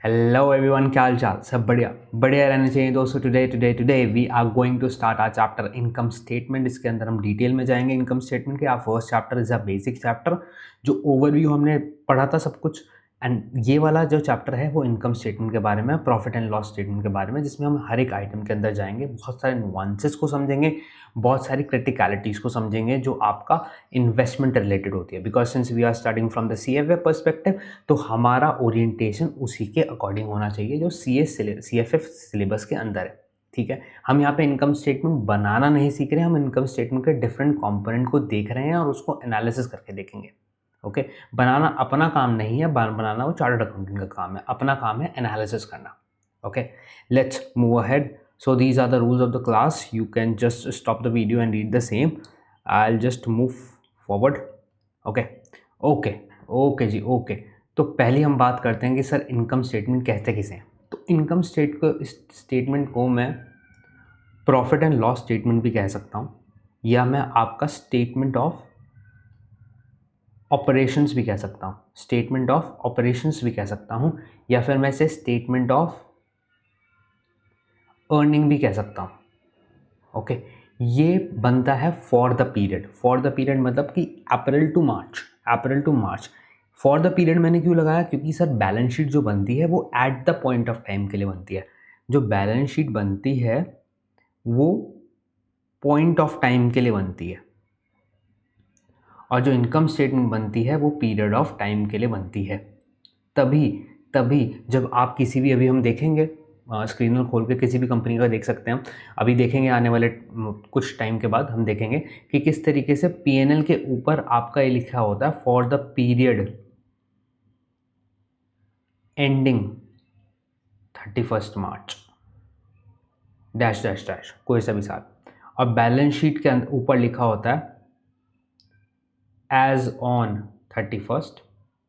Hello everyone, क्या हाल चाल? सब बढ़िया बढ़िया रहना चाहिए दोस्तों। Today we are going to start our chapter income statement. इसके अंदर हम डिटेल में जाएंगे इनकम स्टेटमेंट के। Our first chapter is a basic chapter, जो ओवरव्यू हमने पढ़ा था सब कुछ। एंड ये वाला जो चैप्टर है वो इनकम स्टेटमेंट के बारे में, प्रॉफिट एंड लॉस स्टेटमेंट के बारे में, जिसमें हम हर एक आइटम के अंदर जाएंगे, बहुत सारे नुआंसेस को समझेंगे, बहुत सारी क्रिटिकलिटीज़ को समझेंगे जो आपका इन्वेस्टमेंट रिलेटेड होती है। Because since we are starting from the CFA perspective, तो हमारा ओरिएंटेशन उसी के अकॉर्डिंग होना चाहिए जो CFA सिलेबस के अंदर है। ठीक है, हम यहाँ पे इनकम स्टेटमेंट बनाना नहीं सीख रहे हैं, हम इनकम स्टेटमेंट के डिफरेंट कंपोनेंट को देख रहे हैं और उसको एनालिसिस करके देखेंगे। ओके, बनाना अपना काम नहीं है, बनाना वो चार्टर्ड अकाउंटिंग का काम है, अपना काम है एनालिसिस करना। Okay, let's move ahead. So these are the rules of the class. You can just stop the video and read the same. I'll just move forward. Okay. Okay जी, okay. तो पहले हम बात करते हैं कि सर इनकम स्टेटमेंट कहते किसे हैं। तो इनकम स्टेटमेंट को मैं प्रॉफिट एंड लॉस स्टेटमेंट भी कह सकता हूँ, या मैं आपका स्टेटमेंट ऑफ ऑपरेशंस भी कह सकता हूँ, स्टेटमेंट ऑफ ऑपरेशंस भी कह सकता हूँ, या फिर मैं इसे स्टेटमेंट ऑफ अर्निंग भी कह सकता हूँ। ओके, ये बनता है for the period. For the period मतलब कि April to March. For the period मैंने क्यों लगाया? क्योंकि सर बैलेंस शीट जो बनती है वो at the point of time के लिए बनती है। जो बैलेंस शीट बनती है वो पॉइंट ऑफ टाइम के लिए बनती है, और जो इनकम स्टेटमेंट बनती है वो पीरियड ऑफ टाइम के लिए बनती है। तभी जब आप किसी भी, अभी हम देखेंगे स्क्रीनर खोल के किसी भी कंपनी का देख सकते हैं, अभी देखेंगे आने वाले कुछ टाइम के बाद हम देखेंगे कि किस तरीके से P&L के ऊपर आपका ये लिखा होता है for the period ending 31 March dash dash dash कोई सा भी साल, और बैलेंस शीट के ऊपर लिखा होता है एज ऑन 31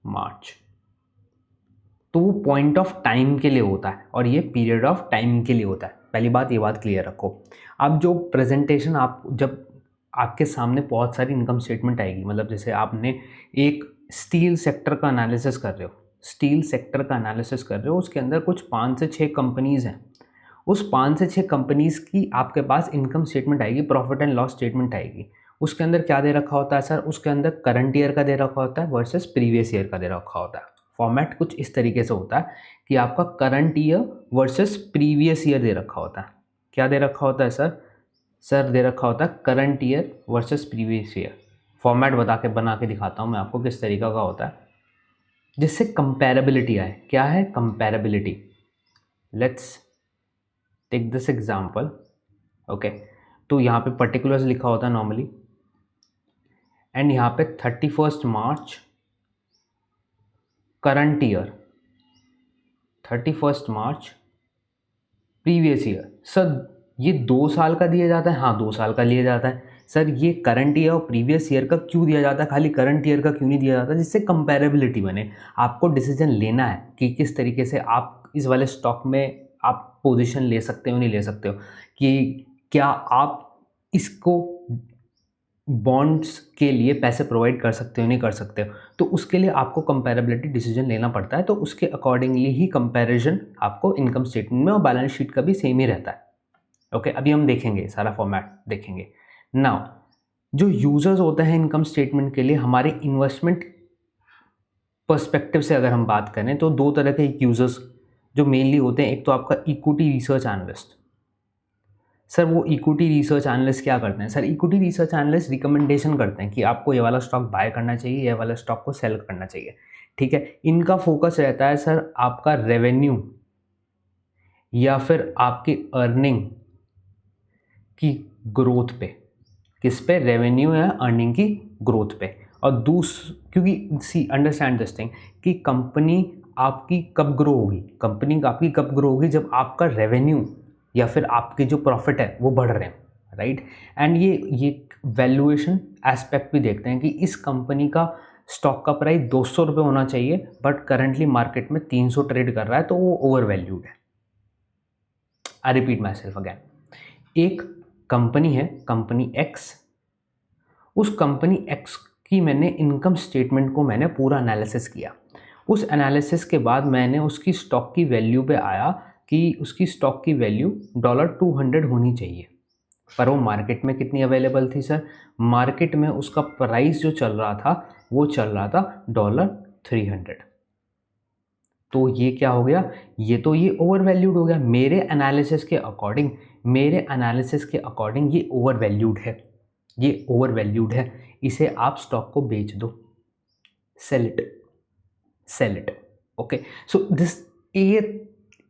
मार्च। तो वो पॉइंट ऑफ टाइम के लिए होता है और ये पीरियड ऑफ टाइम के लिए होता है। पहली बात, ये बात क्लियर रखो। अब जो प्रेजेंटेशन आप, जब आपके सामने बहुत सारी इनकम स्टेटमेंट आएगी, मतलब जैसे आपने एक स्टील सेक्टर का एनालिसिस कर रहे हो, उसके अंदर कुछ 5 से 6 कंपनीज़ हैं। उस 5 से 6 कंपनीज़ की आपके पास इनकम स्टेटमेंट आएगी, प्रॉफिट एंड लॉस स्टेटमेंट आएगी। उसके अंदर क्या दे रखा होता है सर? उसके अंदर करंट ईयर का दे रखा होता है वर्सेस प्रीवियस ईयर का दे रखा होता है। फॉर्मेट कुछ इस तरीके से होता है कि आपका current year versus previous year दे रखा होता है। क्या दे रखा होता है सर दे रखा होता है current year versus previous year. Format बना के दिखाता हूँ मैं आपको किस तरीका का होता है, जिससे कंपैरेबिलिटी आए। क्या है comparability? Let's take this example. Okay, तो यहाँ पे पर्टिकुलर्स लिखा होता है नॉर्मली, एंड यहाँ पे 31 मार्च करंट ईयर, 31 मार्च प्रीवियस ईयर। सर ये 2 साल का दिया जाता है? हाँ, 2 साल का लिया जाता है। सर ये करंट ईयर और प्रीवियस ईयर का क्यों दिया जाता है, खाली करंट ईयर का क्यों नहीं दिया जाता? जिससे कंपैरेबिलिटी बने। आपको डिसीजन लेना है कि किस तरीके से आप इस वाले स्टॉक में आप पोजीशन ले सकते हो नहीं ले सकते हो, कि क्या आप इसको बॉन्ड्स के लिए पैसे प्रोवाइड कर सकते हो नहीं कर सकते हो। तो उसके लिए आपको कंपैरेबिलिटी डिसीजन लेना पड़ता है। तो उसके अकॉर्डिंगली ही कंपैरिजन आपको इनकम स्टेटमेंट में और बैलेंस शीट का भी सेम ही रहता है। ओके, अभी हम देखेंगे, सारा फॉर्मेट देखेंगे। नाउ जो यूजर्स होते हैं इनकम स्टेटमेंट के लिए, हमारे इन्वेस्टमेंट पर्सपेक्टिव से अगर हम बात करें तो 2 तरह के यूजर्स जो मेनली होते हैं। एक तो आपका इक्विटी रिसर्च एनालिस्ट। सर वो इक्विटी रिसर्च एनालिस्ट क्या करते हैं? Sir equity research analyst recommendation करते हैं कि आपको ये वाला स्टॉक बाय करना चाहिए, ये वाला स्टॉक को सेल करना चाहिए। ठीक है, इनका फोकस रहता है सर आपका रेवेन्यू या फिर आपकी अर्निंग की ग्रोथ पे। किस पे? रेवेन्यू या अर्निंग की ग्रोथ पे। और क्योंकि सी अंडरस्टैंड दिस थिंग कि कंपनी आपकी कब ग्रो होगी, जब आपका रेवेन्यू या फिर आपके जो प्रॉफिट है वो बढ़ रहे हैं, राइट। एंड ये वैल्यूएशन एस्पेक्ट भी देखते हैं कि इस कंपनी का स्टॉक का प्राइस 200 रुपये होना चाहिए, बट करंटली मार्केट में 300 ट्रेड कर रहा है, तो वो ओवर वैल्यूड है। I repeat my self again. एक कंपनी है, कंपनी एक्स, उस कंपनी एक्स की मैंने इनकम स्टेटमेंट को मैंने पूरा एनालिसिस किया। उस एनालिसिस के बाद मैंने उसकी स्टॉक की वैल्यू पे आया कि उसकी स्टॉक की वैल्यू $200 होनी चाहिए, पर वो मार्केट में कितनी अवेलेबल थी सर? मार्केट में उसका प्राइस जो चल रहा था वो चल रहा था $300। तो ये क्या हो गया? ये ओवर वैल्यूड हो गया मेरे एनालिसिस के अकॉर्डिंग। ये ओवर वैल्यूड है, ये ओवर वैल्यूड है। इसे आप स्टॉक को बेच दो, sell it. Okay, so this, ये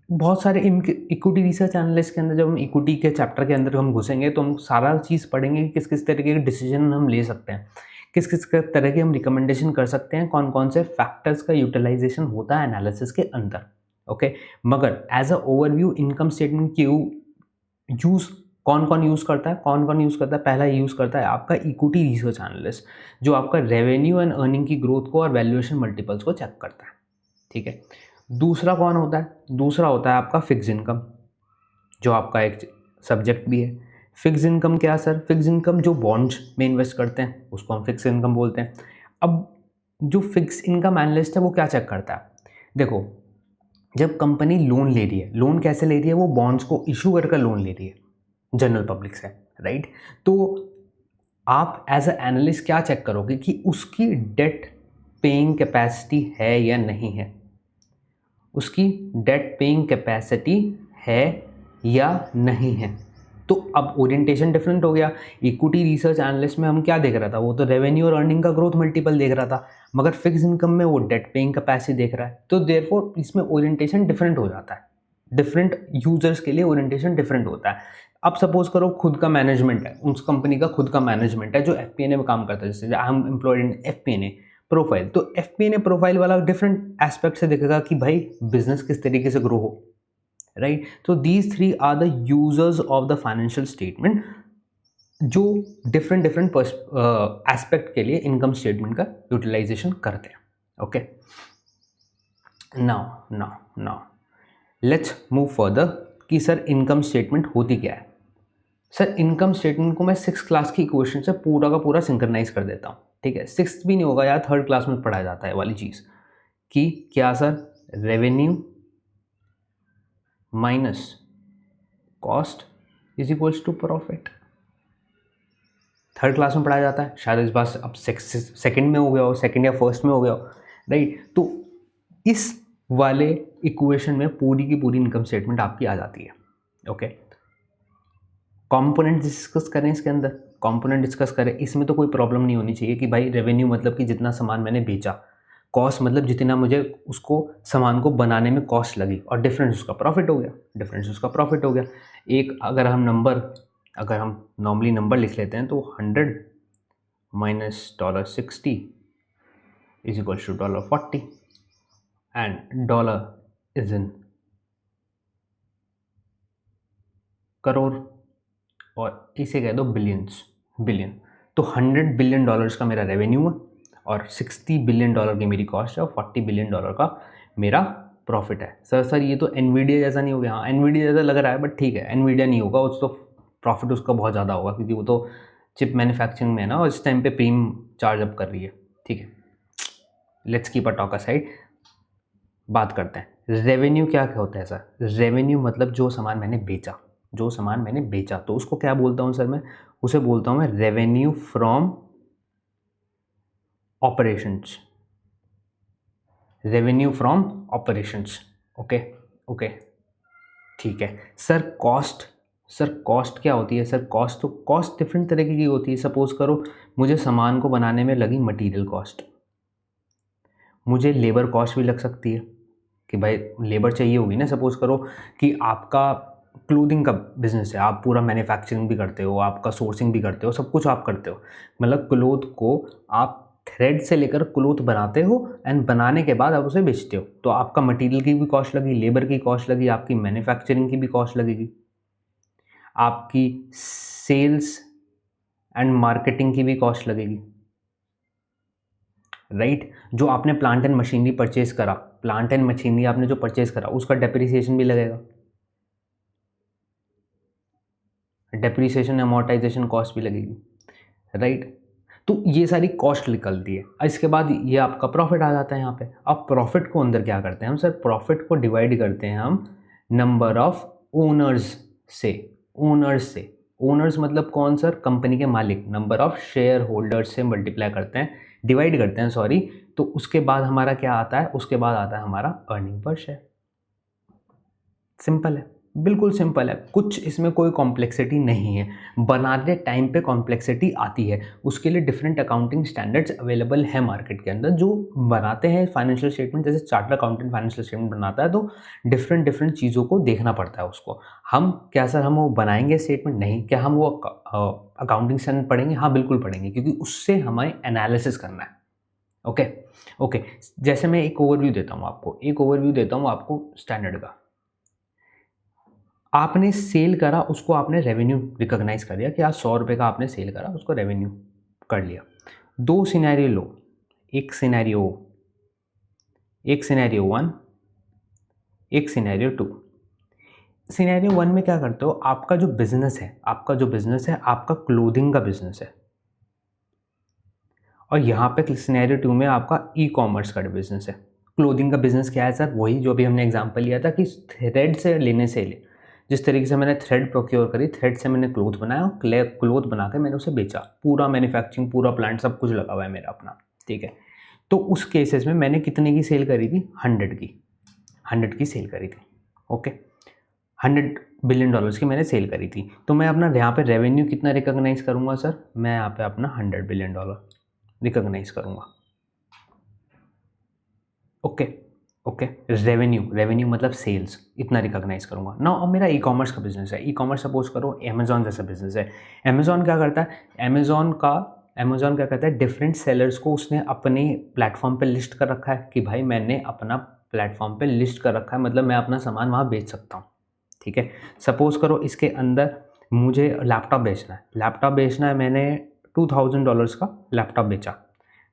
बहुत सारे इक्विटी रिसर्च एनालिस्ट के अंदर, जब हम इक्विटी के चैप्टर के अंदर हम घुसेंगे तो हम सारा चीज़ पढ़ेंगे कि किस किस तरीके के डिसीजन हम ले सकते हैं, किस किस तरह के हम रिकमेंडेशन कर सकते हैं, कौन कौन से फैक्टर्स का यूटिलाइजेशन होता है एनालिसिस के अंदर। ओके, मगर as a overview income statement की यूज़ कौन कौन यूज़ करता है? पहला यूज़ करता है आपका इक्विटी रिसर्च एनालिस्ट, जो आपका रेवेन्यू एंड अर्निंग की ग्रोथ को और वैल्यूएशन मल्टीपल्स को चेक करता है। ठीक है, दूसरा कौन होता है? दूसरा होता है आपका फिक्स इनकम, जो आपका एक सब्जेक्ट भी है। फिक्स इनकम क्या सर? फिक्स इनकम जो बॉन्ड्स में इन्वेस्ट करते हैं उसको हम फिक्स इनकम बोलते हैं। अब जो फिक्स इनकम एनालिस्ट है वो क्या चेक करता है? देखो, जब कंपनी लोन ले रही है, लोन कैसे ले रही है? वो बॉन्ड्स को इशू करके लोन ले रही है जनरल पब्लिक से, राइट? तो आप एज अ एनालिस्ट क्या चेक करोगे कि उसकी डेट पेइंग कैपेसिटी है या नहीं है, उसकी डेट पेइंग कैपेसिटी है या नहीं है। तो अब ओरिएंटेशन डिफरेंट हो गया। इक्विटी रिसर्च एनालिस्ट में हम क्या देख रहा था? वो तो रेवेन्यू और अर्निंग का ग्रोथ मल्टीपल देख रहा था, मगर फिक्स इनकम में वो डेट पेइंग कैपेसिटी देख रहा है। तो देयरफॉर इसमें ओरिएंटेशन डिफरेंट हो जाता है, डिफरेंट यूजर्स के लिए ओरिएंटेशन डिफरेंट होता है। अब सपोज करो खुद का मैनेजमेंट है, उस कंपनी का खुद का मैनेजमेंट है जो FP&A में काम करता है, जैसे I am employed in FP&A profile, तो FP&A प्रोफाइल वाला डिफरेंट एस्पेक्ट से देखेगा कि भाई बिजनेस किस तरीके से ग्रो हो, राइट? तो these three are the users of the financial statement, जो डिफरेंट एस्पेक्ट के लिए इनकम स्टेटमेंट का यूटिलाइजेशन करते हैं। Okay, now let's move further कि सर इनकम स्टेटमेंट होती क्या है। सर इनकम स्टेटमेंट को मैं 6th क्लास की क्वेश्चन से पूरा का पूरा सिंक्रनाइज कर देता हूँ। ठीक है, 6th भी नहीं होगा यार, 3rd क्लास में पढ़ाया जाता है वाली चीज़ कि क्या sir? Revenue minus cost is equals to profit. 3rd class में पढ़ाया जाता है, शायद इस बार अब सेकंड में हो गया हो, सेकंड या फर्स्ट में हो गया हो, राइट? तो इस वाले इक्वेशन में पूरी की पूरी इनकम स्टेटमेंट आपकी आ जाती है। ओके, कंपोनेंट डिस्कस करें इसके अंदर, कंपोनेंट डिस्कस करें, इसमें तो कोई प्रॉब्लम नहीं होनी चाहिए कि भाई रेवेन्यू मतलब कि जितना सामान मैंने बेचा, कॉस्ट मतलब जितना मुझे उसको सामान को बनाने में कॉस्ट लगी, और डिफरेंस उसका प्रॉफिट हो गया। एक अगर हम नॉर्मली नंबर लिख लेते हैं तो 100 minus $60 is equals to $40 and dollar is in crore, और इसे कह दो बिलियन। तो $100 बिलियन का मेरा रेवेन्यू है और $60 बिलियन की मेरी कॉस्ट है और $40 बिलियन का मेरा प्रॉफिट है। सर ये तो एनवीडिया जैसा नहीं हो गया? हाँ, एनवीडिया जैसा लग रहा है, बट ठीक है, एनवीडिया नहीं होगा, उस तो प्रॉफिट उसका बहुत ज़्यादा होगा क्योंकि वो तो चिप मैन्युफैक्चरिंग में है ना, और इस टाइम पे प्रीम चार्ज अप कर रही है। ठीक है, let's keep a talk aside, बात करते हैं रेवेन्यू क्या होता है सर। रेवेन्यू मतलब जो सामान मैंने बेचा, तो उसको क्या बोलता हूँ सर? मैं उसे बोलता हूँ मैं रेवेन्यू फ्रॉम ऑपरेशंस। ओके, ठीक है। सर कॉस्ट क्या होती है? सर कॉस्ट डिफरेंट तरीके की होती है। सपोज करो मुझे सामान को बनाने में लगी मटेरियल कॉस्ट, मुझे लेबर कॉस्ट भी लग सकती है कि भाई लेबर चाहिए होगी ना। सपोज करो कि आपका क्लोथिंग का बिजनेस है, आप पूरा मैन्युफैक्चरिंग भी करते हो, आपका सोर्सिंग भी करते हो, सब कुछ आप करते हो, मतलब क्लोथ को आप थ्रेड से लेकर क्लोथ बनाते हो एंड बनाने के बाद आप उसे बेचते हो, तो आपका मटेरियल की भी कॉस्ट लगी, लेबर की कॉस्ट लगी, आपकी मैन्युफैक्चरिंग की भी कॉस्ट लगेगी, आपकी सेल्स एंड मार्केटिंग की भी कॉस्ट लगेगी, राइट? जो आपने प्लांट एंड मशीनरी आपने जो परचेज करा उसका डेप्रिसिएशन भी लगेगा, डेप्रिसिएशन अमोर्टाइजेशन कॉस्ट भी लगेगी, राइट? तो ये सारी कॉस्ट निकलती है। इसके बाद ये आपका प्रॉफिट आ जाता है यहाँ पे। अब प्रॉफिट को अंदर क्या करते हैं हम सर, प्रॉफिट को डिवाइड करते हैं हम नंबर ऑफ ओनर्स से। ओनर्स मतलब कौन सर, कंपनी के मालिक। नंबर ऑफ शेयर होल्डर्स से मल्टीप्लाई करते हैं, डिवाइड करते हैं सॉरी। तो उसके बाद हमारा क्या आता है, उसके बाद आता है हमारा अर्निंग पर शेयर। सिंपल है, बिल्कुल सिंपल है, कुछ इसमें कोई कॉम्प्लेक्सिटी नहीं है। बनाते टाइम पे कॉम्प्लेक्सिटी आती है, उसके लिए डिफरेंट अकाउंटिंग स्टैंडर्ड्स अवेलेबल है मार्केट के अंदर। जो बनाते हैं फाइनेंशियल स्टेटमेंट, जैसे चार्टर्ड अकाउंटेंट फाइनेंशियल स्टेटमेंट बनाता है तो डिफरेंट चीज़ों को देखना पड़ता है उसको। हम क्या सर, हम वो बनाएंगे स्टेटमेंट? नहीं। क्या हम वो अकाउंटिंग स्टैंडर्ड पढ़ेंगे? हाँ बिल्कुल पढ़ेंगे, क्योंकि उससे हमें एनालिसिस करना है। ओके, जैसे मैं एक ओवरव्यू देता हूँ आपको स्टैंडर्ड का। आपने सेल करा, उसको आपने रेवेन्यू रिकॉग्नाइज कर दिया कि आज 100 रुपये का आपने सेल करा, उसको रेवेन्यू कर लिया। दो सिनेरियो लो, एक सिनेरियो 1, एक सिनेरियो 2। सिनेरियो 1 में क्या करते हो, आपका जो बिजनेस है आपका क्लोथिंग का बिजनेस है, और यहाँ पे सिनेरियो 2 में आपका ई कॉमर्स का बिजनेस है। क्लोथिंग का बिजनेस क्या है सर, वही जो अभी हमने एग्जांपल लिया था कि थ्रेड से लेने से ले, जिस तरीके से मैंने थ्रेड प्रोक्योर करी, थ्रेड से मैंने क्लोथ बनाया, क्लोथ बना के मैंने उसे बेचा, पूरा मैन्युफैक्चरिंग, पूरा प्लांट, सब कुछ लगा हुआ है मेरा अपना, ठीक है। तो उस केसेस में मैंने कितने की सेल करी थी, 100 की सेल करी थी। ओके, $100 बिलियन की मैंने सेल करी थी। तो मैं अपना यहाँ पे रेवेन्यू कितना रिकॉग्नाइज करूँगा सर, मैं यहाँ पे अपना $100 बिलियन रिकॉग्नाइज करूँगा। ओके, रेवेन्यू मतलब सेल्स, इतना रिकॉग्नाइज करूँगा ना। अब मेरा ई कॉमर्स का बिजनेस है, ई कॉमर्स सपोज करो अमेजॉन जैसा बिजनेस है। अमेजॉन क्या करता है, अमेजॉन क्या करता है, डिफरेंट सेलर्स को उसने अपने प्लेटफॉर्म पे लिस्ट कर रखा है कि भाई मैंने अपना प्लेटफॉर्म पे लिस्ट कर रखा है, मतलब मैं अपना सामान वहाँ बेच सकता हूँ, ठीक है। सपोज करो इसके अंदर मुझे लैपटॉप बेचना है, मैंने $2000 का लैपटॉप बेचा।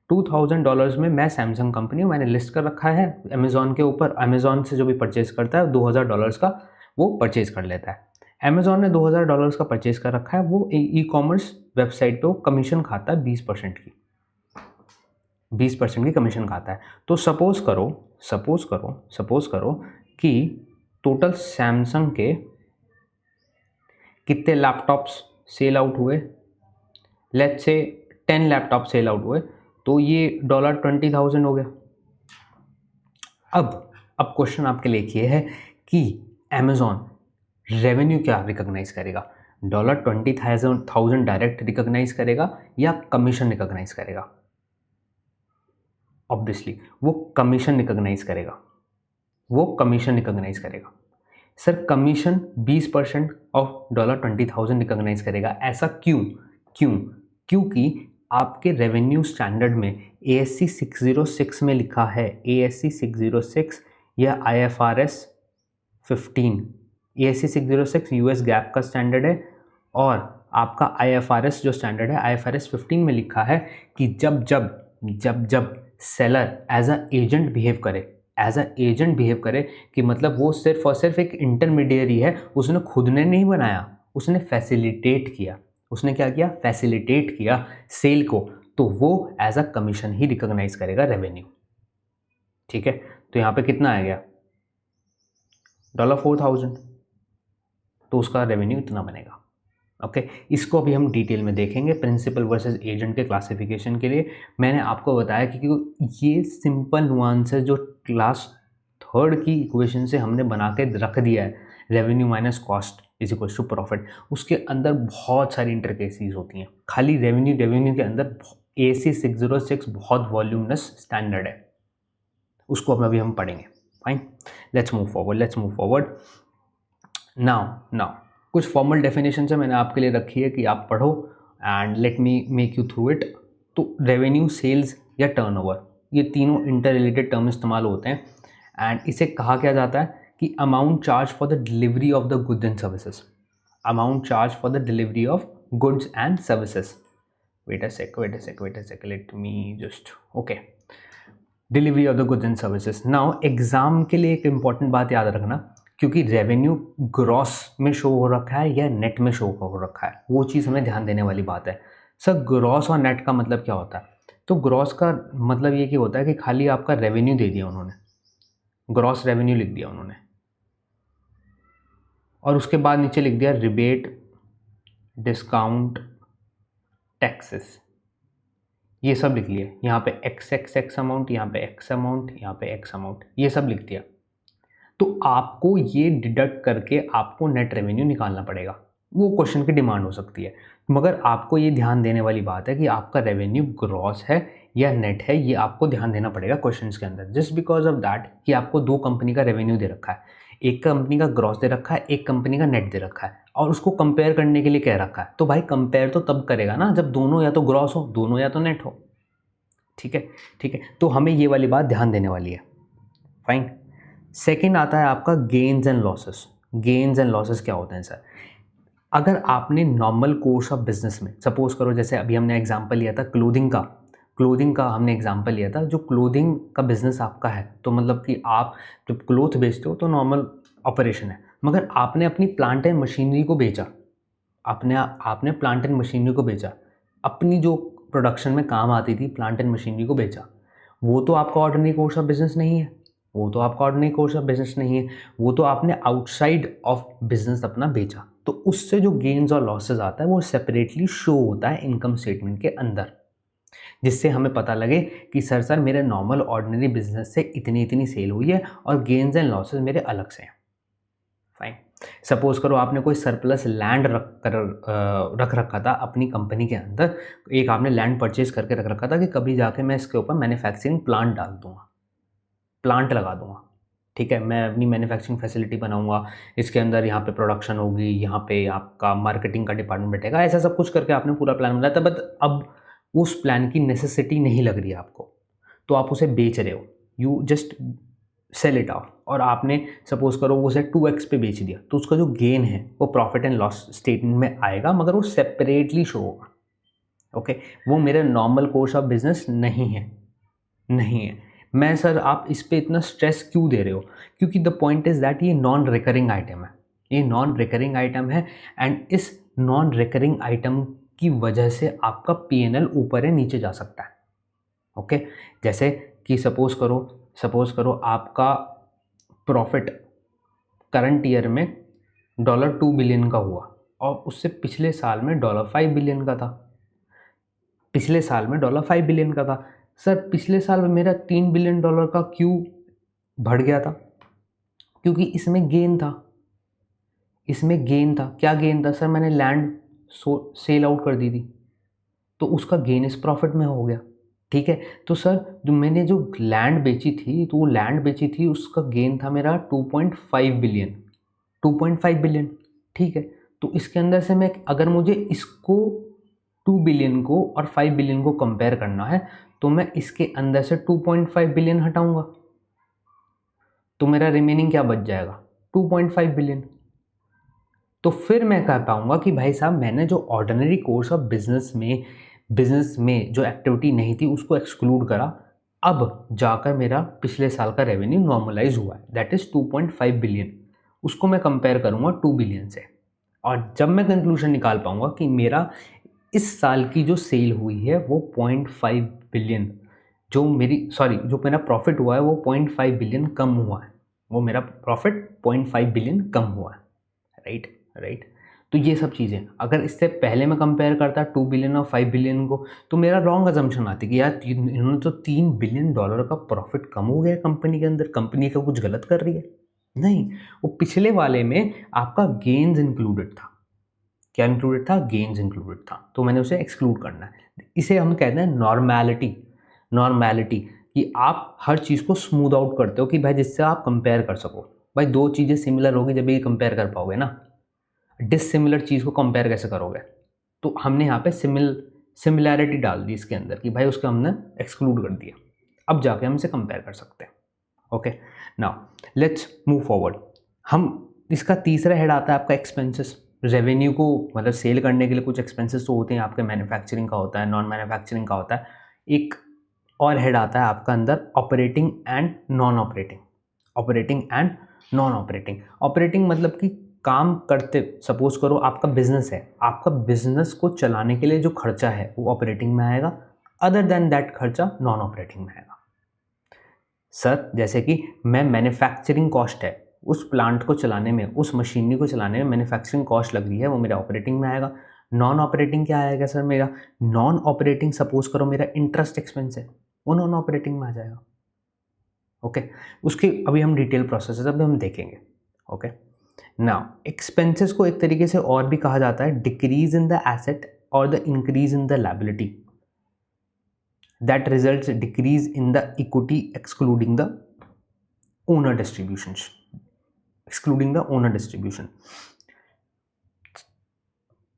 $2000 में मैं सैमसंग कंपनी हूँ, मैंने लिस्ट कर रखा है अमेज़ॉन के ऊपर। अमेज़ॉन से जो भी परचेज करता है $2000 का वो परचेज कर लेता है। अमेज़ॉन ने $2000 का परचेज कर रखा है, वो ई कॉमर्स वेबसाइट पे वो कमीशन खाता है 20% की कमीशन खाता है। तो सपोज करो कि टोटल सैमसंग के कितने लैपटॉप्स सेल आउट हुए, let's say 10 laptop sell out हुए, तो ये $20,000 हो गया। अब क्वेश्चन आपके लिए ये है कि अमेज़ॉन रेवेन्यू क्या रिकॉग्नाइज करेगा, $20,000 डायरेक्ट रिकॉग्नाइज करेगा या कमीशन रिकॉग्नाइज करेगा? ऑब्वियसली वो कमीशन रिकॉग्नाइज करेगा। सर कमीशन 20% ऑफ $20,000 रिकॉग्नाइज करेगा, ऐसा क्योंकि आपके रेवेन्यू स्टैंडर्ड में ASC 606 में लिखा है, ASC 606 या IFRS 15। ASC 606 US गैप का स्टैंडर्ड है, और आपका IFRS जो स्टैंडर्ड है IFRS 15 में लिखा है कि जब seller as a agent behave करे कि मतलब वो सिर्फ और सिर्फ एक इंटरमीडियरी है, उसने खुद ने नहीं बनाया, उसने फैसिलिटेट किया। उसने क्या किया, फैसिलिटेट किया सेल को, तो वो एज अ कमीशन ही रिकॉग्नाइज करेगा रेवेन्यू, ठीक है। तो यहाँ पे कितना आ गया, $4,000, तो उसका रेवेन्यू इतना बनेगा। ओके, इसको अभी हम डिटेल में देखेंगे प्रिंसिपल वर्सेस एजेंट के क्लासिफिकेशन के लिए। मैंने आपको बताया कि ये सिंपल नुआंसेस जो क्लास 3rd की इक्वेशन से हमने बना के रख दिया है, revenue minus cost is equal to profit, उसके अंदर बहुत सारी इंटरकेसीज होती हैं। खाली रेवेन्यू के अंदर ASC 606 बहुत वॉल्यूमनस स्टैंडर्ड है, उसको अभी हम पढ़ेंगे। Fine, let's move forward. Now कुछ फॉर्मल डेफिनेशन है मैंने आपके लिए रखी है कि आप पढ़ो, and let me make you through it. तो रेवेन्यू, सेल्स या टर्नओवर, ये तीनों इंटर रिलेटेड टर्म इस्तेमाल होते हैं, एंड इसे कहा क्या जाता है कि amount charge for the delivery of the goods and services. wait a sec, let me just, okay, delivery of the goods and services. Now exam के लिए एक इंपॉर्टेंट बात याद रखना, क्योंकि रेवेन्यू ग्रॉस में शो हो रखा है या नेट में शो हो रखा है, वो चीज़ हमें ध्यान देने वाली बात है। सर ग्रॉस और नेट का मतलब क्या होता है? तो ग्रॉस का मतलब ये कि होता है कि खाली आपका रेवेन्यू दे दिया उन्होंने, ग्रॉस रेवेन्यू लिख दिया उन्होंने, और उसके बाद नीचे लिख दिया रिबेट, डिस्काउंट, टैक्सेस, ये सब लिख लिया। यहाँ पे एक्स एक्स एक्स अमाउंट, यहाँ पे एक्स अमाउंट, यहाँ पे एक्स अमाउंट, ये सब लिख दिया। तो आपको ये डिडक्ट करके आपको नेट रेवेन्यू निकालना पड़ेगा। वो क्वेश्चन की डिमांड हो सकती है, मगर आपको ये ध्यान देने वाली बात है कि आपका रेवेन्यू ग्रॉस है या नेट है, ये आपको ध्यान देना पड़ेगा क्वेश्चंस के अंदर। जस्ट बिकॉज ऑफ दैट कि आपको दो कंपनी का रेवेन्यू दे रखा है, एक कंपनी का ग्रॉस दे रखा है, एक कंपनी का नेट दे रखा है, और उसको कंपेयर करने के लिए कह रखा है। तो भाई कंपेयर तो तब करेगा ना जब दोनों या तो ग्रॉस हो, दोनों या तो नेट हो। ठीक है, ठीक है, तो हमें ये वाली बात ध्यान देने वाली है। फाइन। सेकंड आता है आपका gains and losses. Gains and losses क्या होते हैं सर? अगर आपने नॉर्मल कोर्स ऑफ बिजनेस में, सपोज करो जैसे अभी हमने एग्जांपल लिया था क्लोथिंग का हमने एग्जांपल लिया था। जो क्लोथिंग का बिजनेस आपका है, तो मतलब कि आप जब क्लोथ बेचते हो तो नॉर्मल ऑपरेशन है, मगर आपने अपनी प्लांट एंड मशीनरी को बेचा, आपने प्लांट एंड मशीनरी को बेचा, अपनी जो प्रोडक्शन में काम आती थी प्लांट एंड मशीनरी को बेचा, वो तो आपका ऑर्डिनरी कोर्स ऑफ बिजनेस नहीं है। वो तो आपने आउटसाइड ऑफ बिजनेस अपना बेचा। तो उससे जो गेन्स और लॉसेस आता है वो सेपरेटली शो होता है इनकम स्टेटमेंट के अंदर, जिससे हमें पता लगे कि सर मेरे नॉर्मल ऑर्डिनरी बिजनेस से इतनी इतनी सेल हुई है और गेन्स एंड लॉसेस मेरे अलग से हैं। फाइन। सपोज करो आपने कोई सरप्लस लैंड रख रखा था अपनी कंपनी के अंदर, एक आपने लैंड परचेज करके रख रखा था कि कभी जाके मैं इसके ऊपर मैन्युफैक्चरिंग प्लांट डाल दूंगा, प्लांट लगा दूंगा। ठीक है, मैं अपनी मैन्युफैक्चरिंग फैसिलिटी बनाऊंगा, इसके अंदर यहाँ पे प्रोडक्शन होगी, यहाँ पे आपका मार्केटिंग का डिपार्टमेंट बैठेगा, ऐसा सब कुछ करके आपने पूरा प्लान बनाया था। बट अब उस प्लान की नेसेसिटी नहीं लग रही है आपको, तो आप उसे बेच रहे हो, you just sell it of, और आपने सपोज करो वो उसे 2x पे बेच दिया, तो उसका जो गेन है वो प्रॉफिट एंड लॉस स्टेटमेंट में आएगा, मगर वो सेपरेटली शो होगा। ओके, वो मेरे नॉर्मल कोर्स ऑफ बिजनेस नहीं है। मैं सर आप इस पे इतना स्ट्रेस क्यों दे रहे हो? क्योंकि द पॉइंट इज दैट ये नॉन रिकरिंग आइटम है, एंड इस नॉन रिकरिंग आइटम की वजह से आपका P&L ऊपर या नीचे जा सकता है। ओके, जैसे कि सपोज करो आपका प्रॉफिट करंट ईयर में $2 बिलियन का हुआ, और उससे पिछले साल में $5 बिलियन का था। सर पिछले साल में मेरा $3 बिलियन का क्यों बढ़ गया था? क्योंकि इसमें गेन था। क्या गेन था सर? मैंने लैंड सेल आउट कर दी थी, तो उसका गेन इस प्रॉफिट में हो गया। ठीक है, तो सर मैंने जो लैंड बेची थी उसका गेन था मेरा 2.5 बिलियन। ठीक है, तो इसके अंदर से मैं, अगर मुझे इसको 2 बिलियन को और 5 बिलियन को कंपेयर करना है, तो मैं इसके अंदर से 2.5 बिलियन हटाऊंगा, तो मेरा रिमेनिंग क्या बच जाएगा? 2.5 बिलियन। तो फिर मैं कह पाऊंगा कि भाई साहब मैंने जो ऑर्डिनरी कोर्स ऑफ बिजनेस में जो एक्टिविटी नहीं थी उसको एक्सक्लूड करा, अब जाकर मेरा पिछले साल का रेवेन्यू नॉर्मलाइज हुआ है, दैट इज 2.5 बिलियन। उसको मैं कंपेयर करूंगा 2 बिलियन से, और जब मैं कंक्लूजन निकाल पाऊंगा कि मेरा इस साल की जो सेल हुई है वो 0.5 बिलियन, जो मेरा प्रॉफिट हुआ है वो 0.5 बिलियन कम हुआ है, वो मेरा प्रॉफिट 0.5 बिलियन कम हुआ है। राइट। तो ये सब चीज़ें अगर इससे पहले मैं कंपेयर करता 2 बिलियन और 5 बिलियन को, तो मेरा रॉन्ग अजम्पशन आती कि यार इन्होंने तो $3 बिलियन का प्रॉफिट कम हो गया कंपनी के अंदर, कंपनी का कुछ गलत कर रही है। नहीं, वो पिछले वाले में आपका गेन्स इंक्लूडेड था। क्या इंक्लूडेड था? गेन्स इंक्लूडेड था, तो मैंने उसे एक्सक्लूड करना है। इसे हम कहते हैं नॉर्मैलिटी, कि आप हर चीज़ को स्मूथ आउट करते हो कि भाई जिससे आप कंपेयर कर सको। भाई दो चीज़ें सिमिलर होगी जब ये कंपेयर कर पाओगे ना, डिसिमिलर चीज़ को कंपेयर कैसे करोगे? तो हमने यहाँ पे सिमिलैरिटी डाल दी इसके अंदर कि भाई उसको हमने एक्सक्लूड कर दिया, अब जाके हम इसे कंपेयर कर सकते हैं। Okay, now let's move forward. हम इसका तीसरा हेड आता है आपका एक्सपेंसेस। रेवेन्यू को मतलब सेल करने के लिए कुछ एक्सपेंसेस तो होते हैं आपके, मैन्युफैक्चरिंग का होता है, नॉन मैन्युफैक्चरिंग का होता है। एक और हेड आता है आपका अंदर operating and non operating. Operating मतलब कि काम करते, सपोज करो आपका बिजनेस है, आपका बिजनेस को चलाने के लिए जो खर्चा है वो ऑपरेटिंग में आएगा, अदर देन दैट खर्चा नॉन ऑपरेटिंग में आएगा। सर जैसे कि मैं मैन्युफैक्चरिंग कॉस्ट है, उस प्लांट को चलाने में, उस मशीनरी को चलाने में मैन्युफैक्चरिंग कॉस्ट लग रही है, वो मेरा ऑपरेटिंग में आएगा। नॉन ऑपरेटिंग क्या आएगा सर मेरा? नॉन ऑपरेटिंग सपोज करो मेरा इंटरेस्ट एक्सपेंस है, वो नॉन ऑपरेटिंग में आ जाएगा। ओके, उसकी अभी हम डिटेल प्रोसेस अभी हम देखेंगे। ओके, नाउ एक्सपेंसेस को एक तरीके से और भी कहा जाता है डिक्रीज इन द एसेट और the increase in the liability that results decrease in the equity excluding the owner distributions, excluding the owner distribution।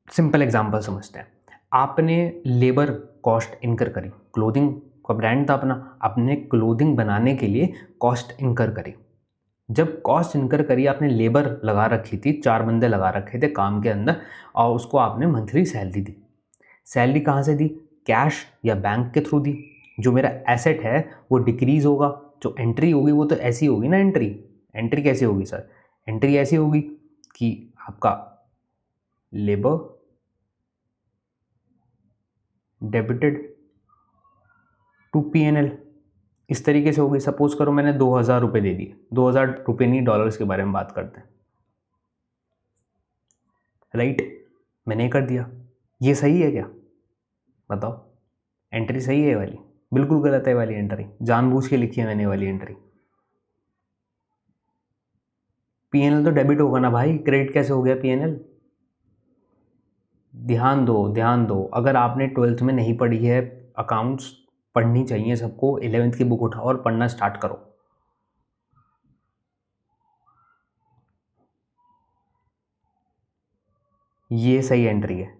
Simple example समझते हैं। आपने लेबर कॉस्ट इनकर करी, क्लोथिंग का ब्रांड था अपना, आपने क्लोथिंग बनाने के लिए कॉस्ट इनकर करी। जब कॉस्ट इनकर करी, आपने लेबर लगा रखी थी, 4 बंदे लगा रखे थे काम के अंदर, और उसको आपने मंथली सैलरी दी। सैलरी कहाँ से दी? कैश या बैंक के थ्रू दी। जो मेरा एसेट है वो डिक्रीज होगा, जो एंट्री होगी वो तो ऐसी होगी ना। एंट्री कैसे होगी सर? एंट्री ऐसी होगी कि आपका लेबर डेबिटेड टू P&L, इस तरीके से होगी। सपोज करो मैंने 2000 रुपये दे दिए, 2000 रुपये नहीं, डॉलर्स के बारे में बात करते हैं, राइट? मैंने कर दिया। ये सही है क्या? बताओ, एंट्री सही है वाली? बिल्कुल गलत है वाली एंट्री, जानबूझ के लिखी है मैंने वाली एंट्री। P&L तो डेबिट होगा ना भाई, क्रेडिट कैसे हो गया P&L? ध्यान दो, ध्यान दो। अगर आपने 12th में नहीं पढ़ी है, अकाउंट्स पढ़नी चाहिए सबको। 11th की बुक उठाओ और पढ़ना स्टार्ट करो। ये सही एंट्री है,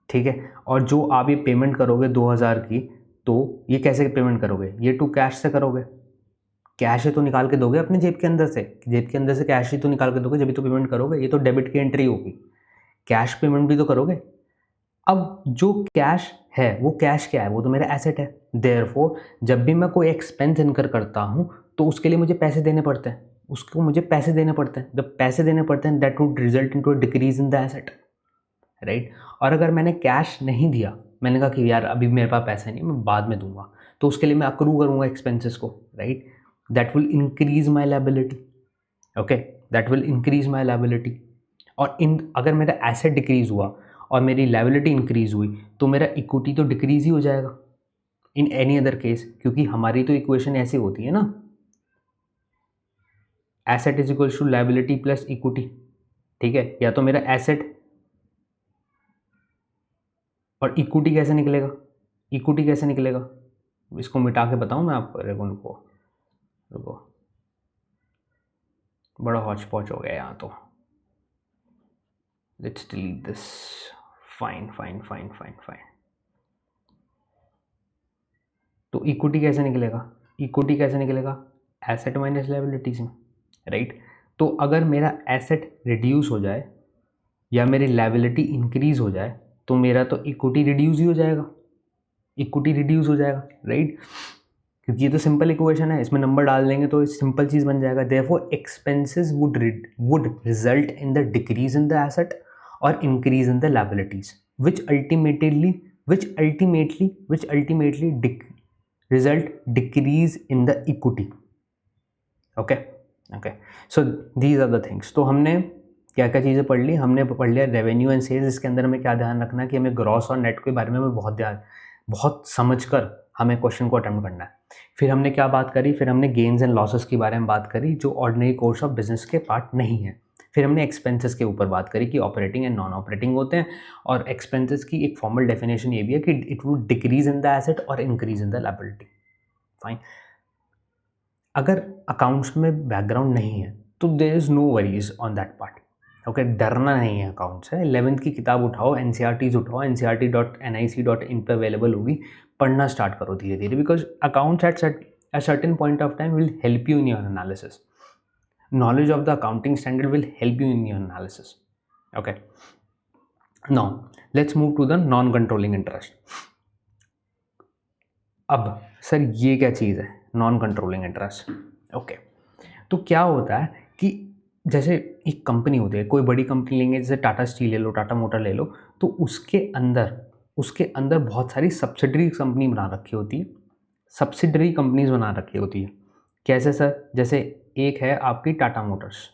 ठीक है। और जो आप ये पेमेंट करोगे 2000 की, तो ये कैसे पेमेंट करोगे? ये टू कैश से करोगे। कैश ही तो निकाल के दोगे अपने जेब के अंदर से, कैश ही तो निकाल के दोगे जब तो पेमेंट करोगे। ये तो डेबिट की एंट्री होगी, कैश पेमेंट भी तो करोगे। अब जो कैश है वो कैश क्या है? वो तो मेरा एसेट है। देयरफॉर जब भी मैं कोई एक्सपेंस इनकर करता हूँ तो उसके लिए मुझे पैसे देने पड़ते हैं, उसको मुझे पैसे देने पड़ते हैं। जब पैसे देने पड़ते हैं, that would result into a decrease in the asset, right. और अगर मैंने कैश नहीं दिया, मैंने कहा कि यार अभी मेरे पास पैसा नहीं, मैं बाद में दूंगा, तो उसके लिए मैं अक्रू करूँगा एक्सपेंसेस को, right. That will increase my liability. Okay, that will increase my liability. और अगर मेरा एसेट डिक्रीज हुआ और मेरी लायबिलिटी इंक्रीज हुई तो मेरा इक्विटी तो डिक्रीज ही हो जाएगा इन एनी अदर केस, क्योंकि हमारी तो इक्वेशन ऐसी होती है ना, asset is equal to liability plus equity, ठीक है। या तो मेरा एसेट और इक्विटी कैसे निकलेगा? इसको मिटा के बताऊं मैं आपको? रुको, बड़ा हौच पौच हो गया यहाँ तो। Let's delete this. फाइन। तो इक्विटी कैसे निकलेगा? एसेट माइनस लायबिलिटी से, राइट। तो अगर मेरा एसेट रिड्यूस हो जाए या मेरी लायबिलिटी इंक्रीज हो जाए तो मेरा तो इक्विटी रिड्यूस ही हो जाएगा, राइट। क्योंकि ये तो सिंपल इक्वेशन है, इसमें नंबर डाल देंगे तो सिंपल चीज़ बन जाएगा। Therefore expenses would result in the decrease in the asset और increase in the liabilities, which ultimately result decrease in the equity। okay, so these are the things। तो हमने क्या क्या चीज़ें पढ़ ली? हमने पढ़ लिया रेवेन्यू एंड सेल्स। इसके अंदर हमें क्या ध्यान रखना है कि हमें ग्रॉस और नेट के बारे में बहुत समझकर हमें क्वेश्चन को अटेम्प्ट करना है। फिर हमने क्या बात करी? फिर हमने गेन्स एंड लॉसेस के बारे में बात करी, जो ऑर्डिनरी कोर्स ऑफ बिजनेस के पार्ट नहीं है। फिर हमने एक्सपेंसेस के ऊपर बात करी कि ऑपरेटिंग एंड नॉन ऑपरेटिंग होते हैं, और एक्सपेंसेस की एक फॉर्मल डेफिनेशन ये भी है कि it would decrease in the asset और increase in the liability. Fine. अगर अकाउंट्स में बैकग्राउंड नहीं है तो there is no worries on that part. Okay, डरना नहीं है अकाउंट से। 11th की किताब उठाओ, NCERTs उठाओ, ncrt.nic.in पे अवेलेबल होगी, पढ़ना स्टार्ट करो धीरे धीरे, because accounts at a certain point of time will help you in your analysis. Knowledge of the accounting standard will help you in your analysis. Okay, now let's move to the non-controlling interest. अब sir ये क्या चीज़ है non controlling interest? Okay, तो क्या होता है कि जैसे एक कंपनी होती है, कोई बड़ी कंपनी लेंगे, जैसे टाटा स्टील ले लो, टाटा मोटर ले लो, तो उसके अंदर बहुत सारी सब्सिडरी कंपनी बना रखी होती है, सब्सिडरी कंपनीज बना रखी होती है। कैसे सर? जैसे एक है आपकी टाटा मोटर्स,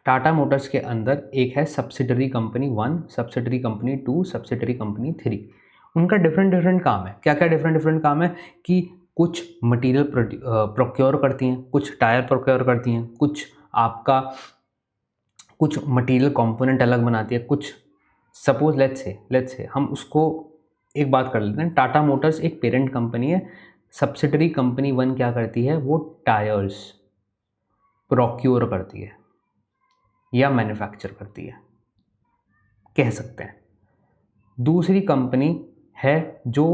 टाटा मोटर्स के अंदर एक है subsidiary company 1, subsidiary company 2, subsidiary company 3। उनका डिफरेंट डिफरेंट काम है। क्या क्या डिफरेंट डिफरेंट काम है कि कुछ मटेरियल प्रोक्योर करती हैं, कुछ टायर प्रोक्योर करती हैं, कुछ मटेरियल कंपोनेंट अलग बनाती है, कुछ सपोज लेट्स से हम उसको एक बात कर लेते हैं। टाटा मोटर्स एक पेरेंट कंपनी है, सब्सिडरी कंपनी 1 क्या करती है, वो टायर्स प्रोक्योर करती है या मैन्युफैक्चर करती है, कह सकते हैं। दूसरी कंपनी है जो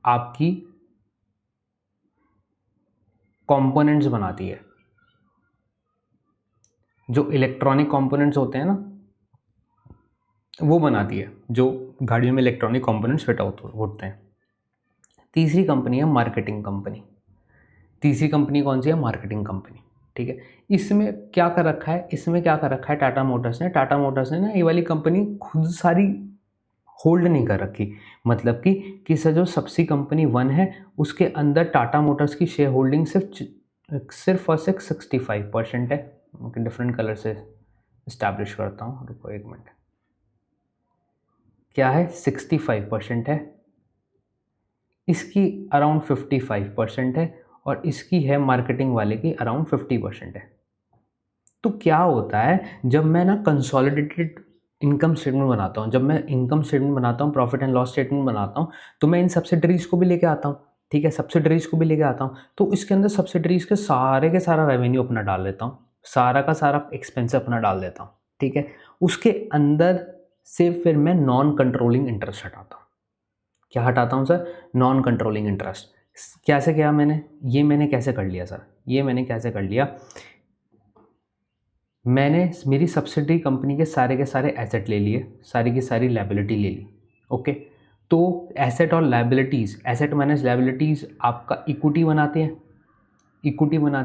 आपकी कंपोनेंट्स बनाती है, जो इलेक्ट्रॉनिक कंपोनेंट्स होते हैं ना, वो बनाती है, जो गाड़ियों में इलेक्ट्रॉनिक कंपोनेंट्स फिट होते हैं। तीसरी कंपनी है मार्केटिंग कंपनी। तीसरी कंपनी कौन सी है? Marketing company. ठीक है, इसमें क्या कर रखा है, टाटा मोटर्स ने ना ये वाली कंपनी खुद सारी होल्ड नहीं कर रखी। मतलब कि सर जो सबसी कंपनी 1 है उसके अंदर टाटा मोटर्स की शेयर होल्डिंग सिर्फ और सिर्फ 65% है। डिफरेंट कलर से इस्टेब्लिश करता हूँ, रुको एक मिनट। क्या है? 65% है, इसकी अराउंड 55% है, और इसकी है मार्केटिंग वाले की अराउंड 50% है। तो क्या होता है, जब मैं ना कंसोलिडेटेड इनकम स्टेटमेंट बनाता हूँ, जब मैं इनकम स्टेटमेंट बनाता हूँ, प्रॉफिट एंड लॉस स्टेटमेंट बनाता हूँ, तो मैं इन सब्सिडरीज को भी लेके आता हूँ। ठीक है, सब्सिडरीज को भी लेके आता हूँ, तो इसके अंदर सब्सिडरीज के सारा रेवेन्यू अपना डाल लेता हूँ, सारा का सारा एक्सपेंस अपना डाल देता हूँ। ठीक है, उसके अंदर से फिर मैं नॉन कंट्रोलिंग इंटरेस्ट हटाता हूँ। क्या हटाता हूँ सर? Non controlling interest. कैसे किया मैंने कैसे कर लिया सर? ये मैंने कैसे कर लिया, मैंने मेरी सब्सिडरी कंपनी के सारे एसेट ले लिए, सारी की सारी लायबिलिटी ले ली। ओके, तो एसेट और लायबिलिटीज़, एसेट माइनस लायबिलिटीज़ आपका इक्विटी बनाते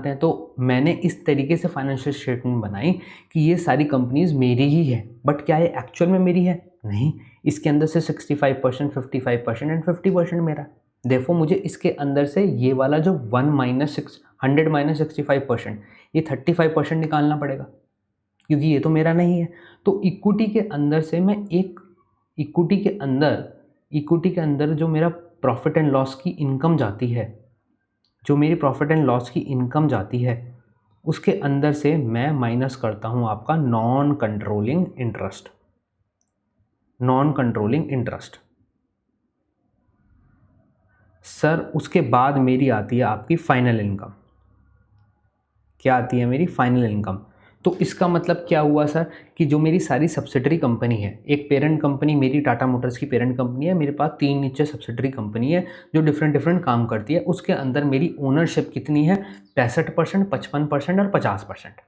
हैं। तो मैंने इस तरीके से फाइनेंशियल स्टेटमेंट बनाई कि ये सारी कंपनीज मेरी ही है, बट क्या ये एक्चुअल में मेरी है? नहीं, इसके अंदर से 65%, 55% एंड 50% मेरा। देखो मुझे इसके अंदर से ये वाला जो 100 माइनस 65%, ये 35% निकालना पड़ेगा, क्योंकि ये तो मेरा नहीं है। तो इक्विटी के अंदर से मैं इक्विटी के अंदर जो मेरा प्रॉफिट एंड लॉस की इनकम जाती है, उसके अंदर से मैं माइनस करता हूँ आपका नॉन कंट्रोलिंग इंटरेस्ट। सर उसके बाद मेरी आती है आपकी फाइनल इनकम। क्या आती है? मेरी फाइनल इनकम। तो इसका मतलब क्या हुआ सर कि जो मेरी सारी सब्सिडरी कंपनी है, एक पेरेंट कंपनी मेरी टाटा मोटर्स की पेरेंट कंपनी है, मेरे पास 3 नीचे सब्सिडरी कंपनी है जो डिफरेंट काम करती है। उसके अंदर मेरी ओनरशिप कितनी है? 65%, 55% और 50%।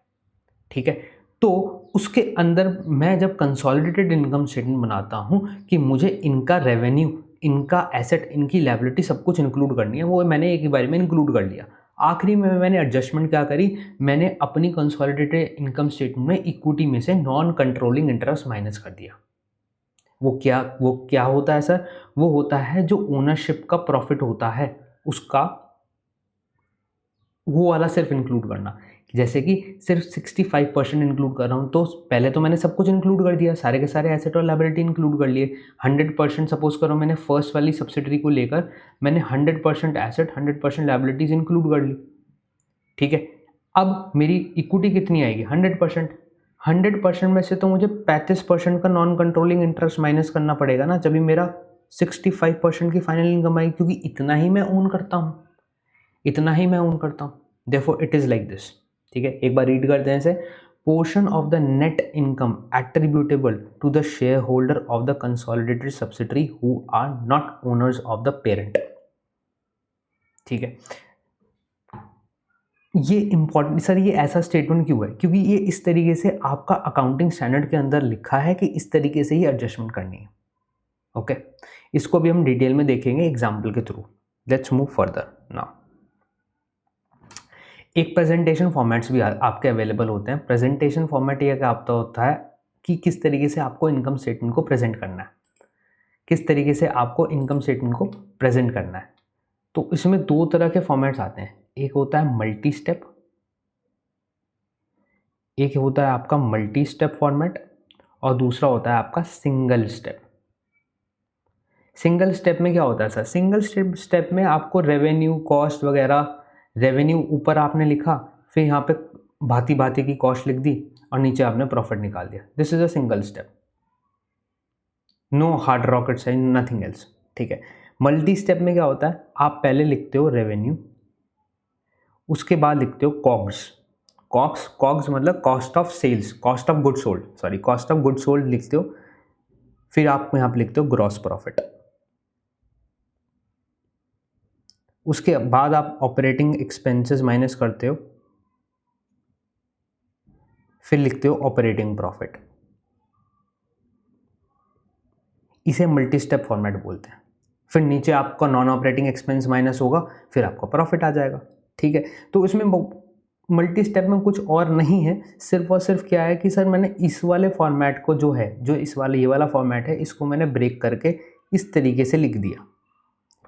ठीक है, तो उसके अंदर मैं जब कंसोलिडेटेड इनकम स्टेटमेंट बनाता हूँ कि मुझे इनका रेवेन्यू, इनका एसेट, इनकी लायबिलिटी सब कुछ इंक्लूड करनी है, वो मैंने एक ही बार में इंक्लूड कर लिया। आखिरी में मैंने एडजस्टमेंट क्या करी, मैंने अपनी कंसोलिडेटेड इनकम स्टेटमेंट में इक्विटी में से नॉन कंट्रोलिंग इंटरेस्ट माइनस कर दिया। वो क्या होता है सर? वो होता है जो ओनरशिप का प्रॉफिट होता है उसका, वो वाला सिर्फ इंक्लूड करना। जैसे कि सिर्फ 65% इंक्लूड कर रहा हूँ, तो पहले तो मैंने सब कुछ इंक्लूड कर दिया, सारे के सारे एसेट और लायबिलिटी इंक्लूड कर लिए। 100% सपोज करो मैंने फर्स्ट वाली सब्सिडरी को लेकर मैंने 100% एसेट, 100% लायबिलिटीज इंक्लूड कर ली। ठीक है, अब मेरी इक्विटी कितनी आएगी? 100%। 100% में से तो मुझे 35% का नॉन कंट्रोलिंग इंटरेस्ट माइनस करना पड़ेगा ना, जब भी मेरा 65% की फाइनल इनकम आएगी, क्योंकि इतना ही मैं ओन करता हूँ। Therefore it is like this। ठीक है, एक बार रीड करते हैं इसे। Portion of the net income attributable to the share holder of the consolidated subsidiary who are not owners of the parent. ठीक है, ये इंपॉर्टेंट सर, ये ऐसा स्टेटमेंट क्यों है? क्योंकि ये इस तरीके से आपका अकाउंटिंग स्टैंडर्ड के अंदर लिखा है कि इस तरीके से ही एडजस्टमेंट करनी है। ओके, इसको भी हम डिटेल में देखेंगे एग्जाम्पल के through. Let's move further now. एक प्रेजेंटेशन फॉर्मेट्स भी आपके अवेलेबल होते हैं। प्रेजेंटेशन फॉर्मेट ये क्या होता है कि किस तरीके से आपको इनकम स्टेटमेंट को प्रेजेंट करना है, किस तरीके से आपको इनकम स्टेटमेंट को प्रेजेंट करना है। तो इसमें दो तरह के फॉर्मेट्स आते हैं, एक होता है मल्टी स्टेप, एक होता है आपका मल्टी स्टेप फॉर्मेट और दूसरा होता है आपका सिंगल स्टेप। सिंगल स्टेप में क्या होता है सर? सिंगल स्टेप में आपको रेवेन्यू कॉस्ट वगैरह, रेवेन्यू ऊपर आपने लिखा, फिर यहाँ पे भांति भांति की कॉस्ट लिख दी और नीचे आपने प्रॉफिट निकाल दिया। This is a single step, no hard rocket science, nothing else. ठीक है। मल्टी स्टेप में क्या होता है, आप पहले लिखते हो रेवेन्यू, उसके बाद लिखते हो कॉग्स। कॉग्स मतलब cost of sales, cost of good sold, sorry cost of good sold लिखते हो, फिर आप यहाँ पे लिखते हो ग्रॉस प्रॉफिट। उसके बाद आप ऑपरेटिंग एक्सपेंसेस माइनस करते हो, फिर लिखते हो ऑपरेटिंग प्रॉफिट। इसे मल्टी स्टेप फॉर्मेट बोलते हैं। फिर नीचे आपका नॉन ऑपरेटिंग एक्सपेंस माइनस होगा, फिर आपका प्रॉफिट आ जाएगा। ठीक है। तो इसमें मल्टी स्टेप में कुछ और नहीं है, सिर्फ और सिर्फ क्या है कि सर मैंने इस वाले फॉर्मेट को जो है, जो इस वाले ये वाला फॉर्मेट है, इसको मैंने ब्रेक करके इस तरीके से लिख दिया,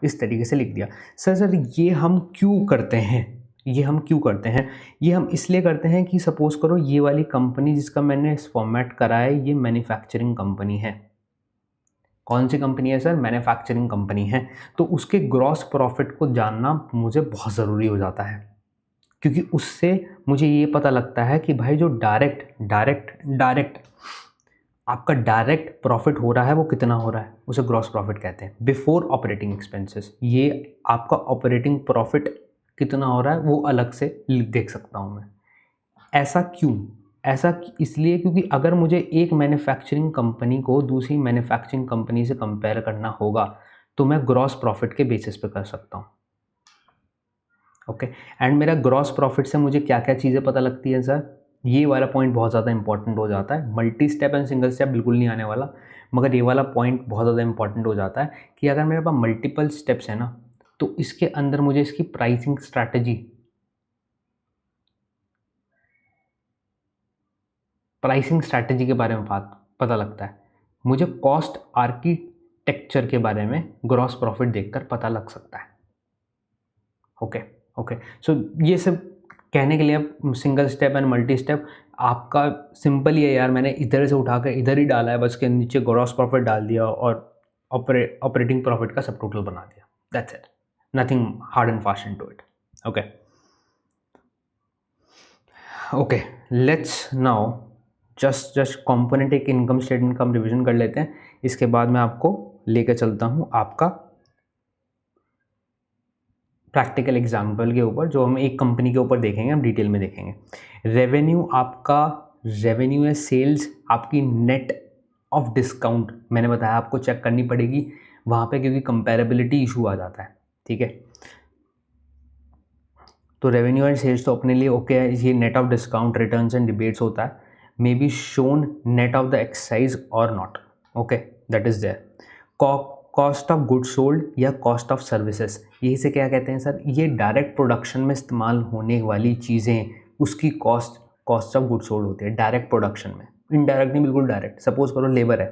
इस तरीके से लिख दिया। सर ये हम क्यों करते हैं, ये हम क्यों करते हैं? ये हम इसलिए करते हैं कि सपोज करो ये वाली कंपनी जिसका मैंने इस फॉर्मेट करा है, ये मैन्युफैक्चरिंग कंपनी है। कौन सी कंपनी है सर? मैन्युफैक्चरिंग कंपनी है। तो उसके ग्रॉस प्रॉफिट को जानना मुझे बहुत ज़रूरी हो जाता है, क्योंकि उससे मुझे ये पता लगता है कि भाई जो डायरेक्ट आपका डायरेक्ट प्रॉफिट हो रहा है वो कितना हो रहा है, उसे ग्रॉस प्रॉफिट कहते हैं, बिफोर ऑपरेटिंग एक्सपेंसेस। ये आपका ऑपरेटिंग प्रॉफिट कितना हो रहा है वो अलग से देख सकता हूँ मैं। ऐसा क्यों? ऐसा इसलिए क्योंकि अगर मुझे एक मैन्युफैक्चरिंग कंपनी को दूसरी मैन्युफैक्चरिंग कंपनी से कंपेयर करना होगा तो मैं ग्रॉस प्रॉफिट के बेसिस पे कर सकता हूँ। ओके। एंड मेरा ग्रॉस प्रॉफिट से मुझे क्या क्या चीज़ें पता लगती है सर? ये वाला पॉइंट बहुत ज़्यादा इंपॉर्टेंट हो जाता है। Multi step and single step बिल्कुल नहीं आने वाला, मगर ये वाला पॉइंट बहुत ज़्यादा इंपॉर्टेंट हो जाता है कि अगर मेरे पास मल्टीपल स्टेप्स है ना, तो इसके अंदर मुझे इसकी प्राइसिंग स्ट्रैटेजी के बारे में पता लगता है। मुझे कॉस्ट आर्किटेक्चर के बारे में ग्रॉस प्रॉफिट देखकर पता लग सकता है। ओके। सो ये सब कहने के लिए अब single step and multi step आपका सिंपल ही है यार, मैंने इधर से उठा कर इधर ही डाला है, बस के नीचे ग्रॉस प्रॉफिट डाल दिया और ऑपरेटिंग प्रॉफिट का सब टोटल बना दिया। That's it, nothing hard and fast into it. Okay, let's now just component एक इनकम स्टेटमेंट का हम रिविजन कर लेते हैं। इसके बाद मैं आपको लेकर चलता हूँ आपका प्रैक्टिकल एग्जाम्पल के ऊपर, जो हम एक कंपनी के ऊपर देखेंगे, हम डिटेल में देखेंगे। रेवेन्यू है सेल्स आपकी नेट ऑफ डिस्काउंट, मैंने बताया आपको चेक करनी पड़ेगी वहाँ पे क्योंकि कंपैरेबिलिटी इशू आ जाता है। ठीक है। तो रेवेन्यू एंड सेल्स तो अपने लिए ओके है। ये net of discount, returns and rebates होता है, may be shown net of the excise और not. Okay, that is there. Cost of good sold या कॉस्ट ऑफ सर्विसेज, यही से क्या कहते हैं सर? ये डायरेक्ट प्रोडक्शन में इस्तेमाल होने वाली चीज़ें, उसकी कॉस्ट ऑफ गुड सोल्ड होती है डायरेक्ट प्रोडक्शन में। इनडायरेक्ट नहीं, बिल्कुल डायरेक्ट। सपोज करो लेबर है,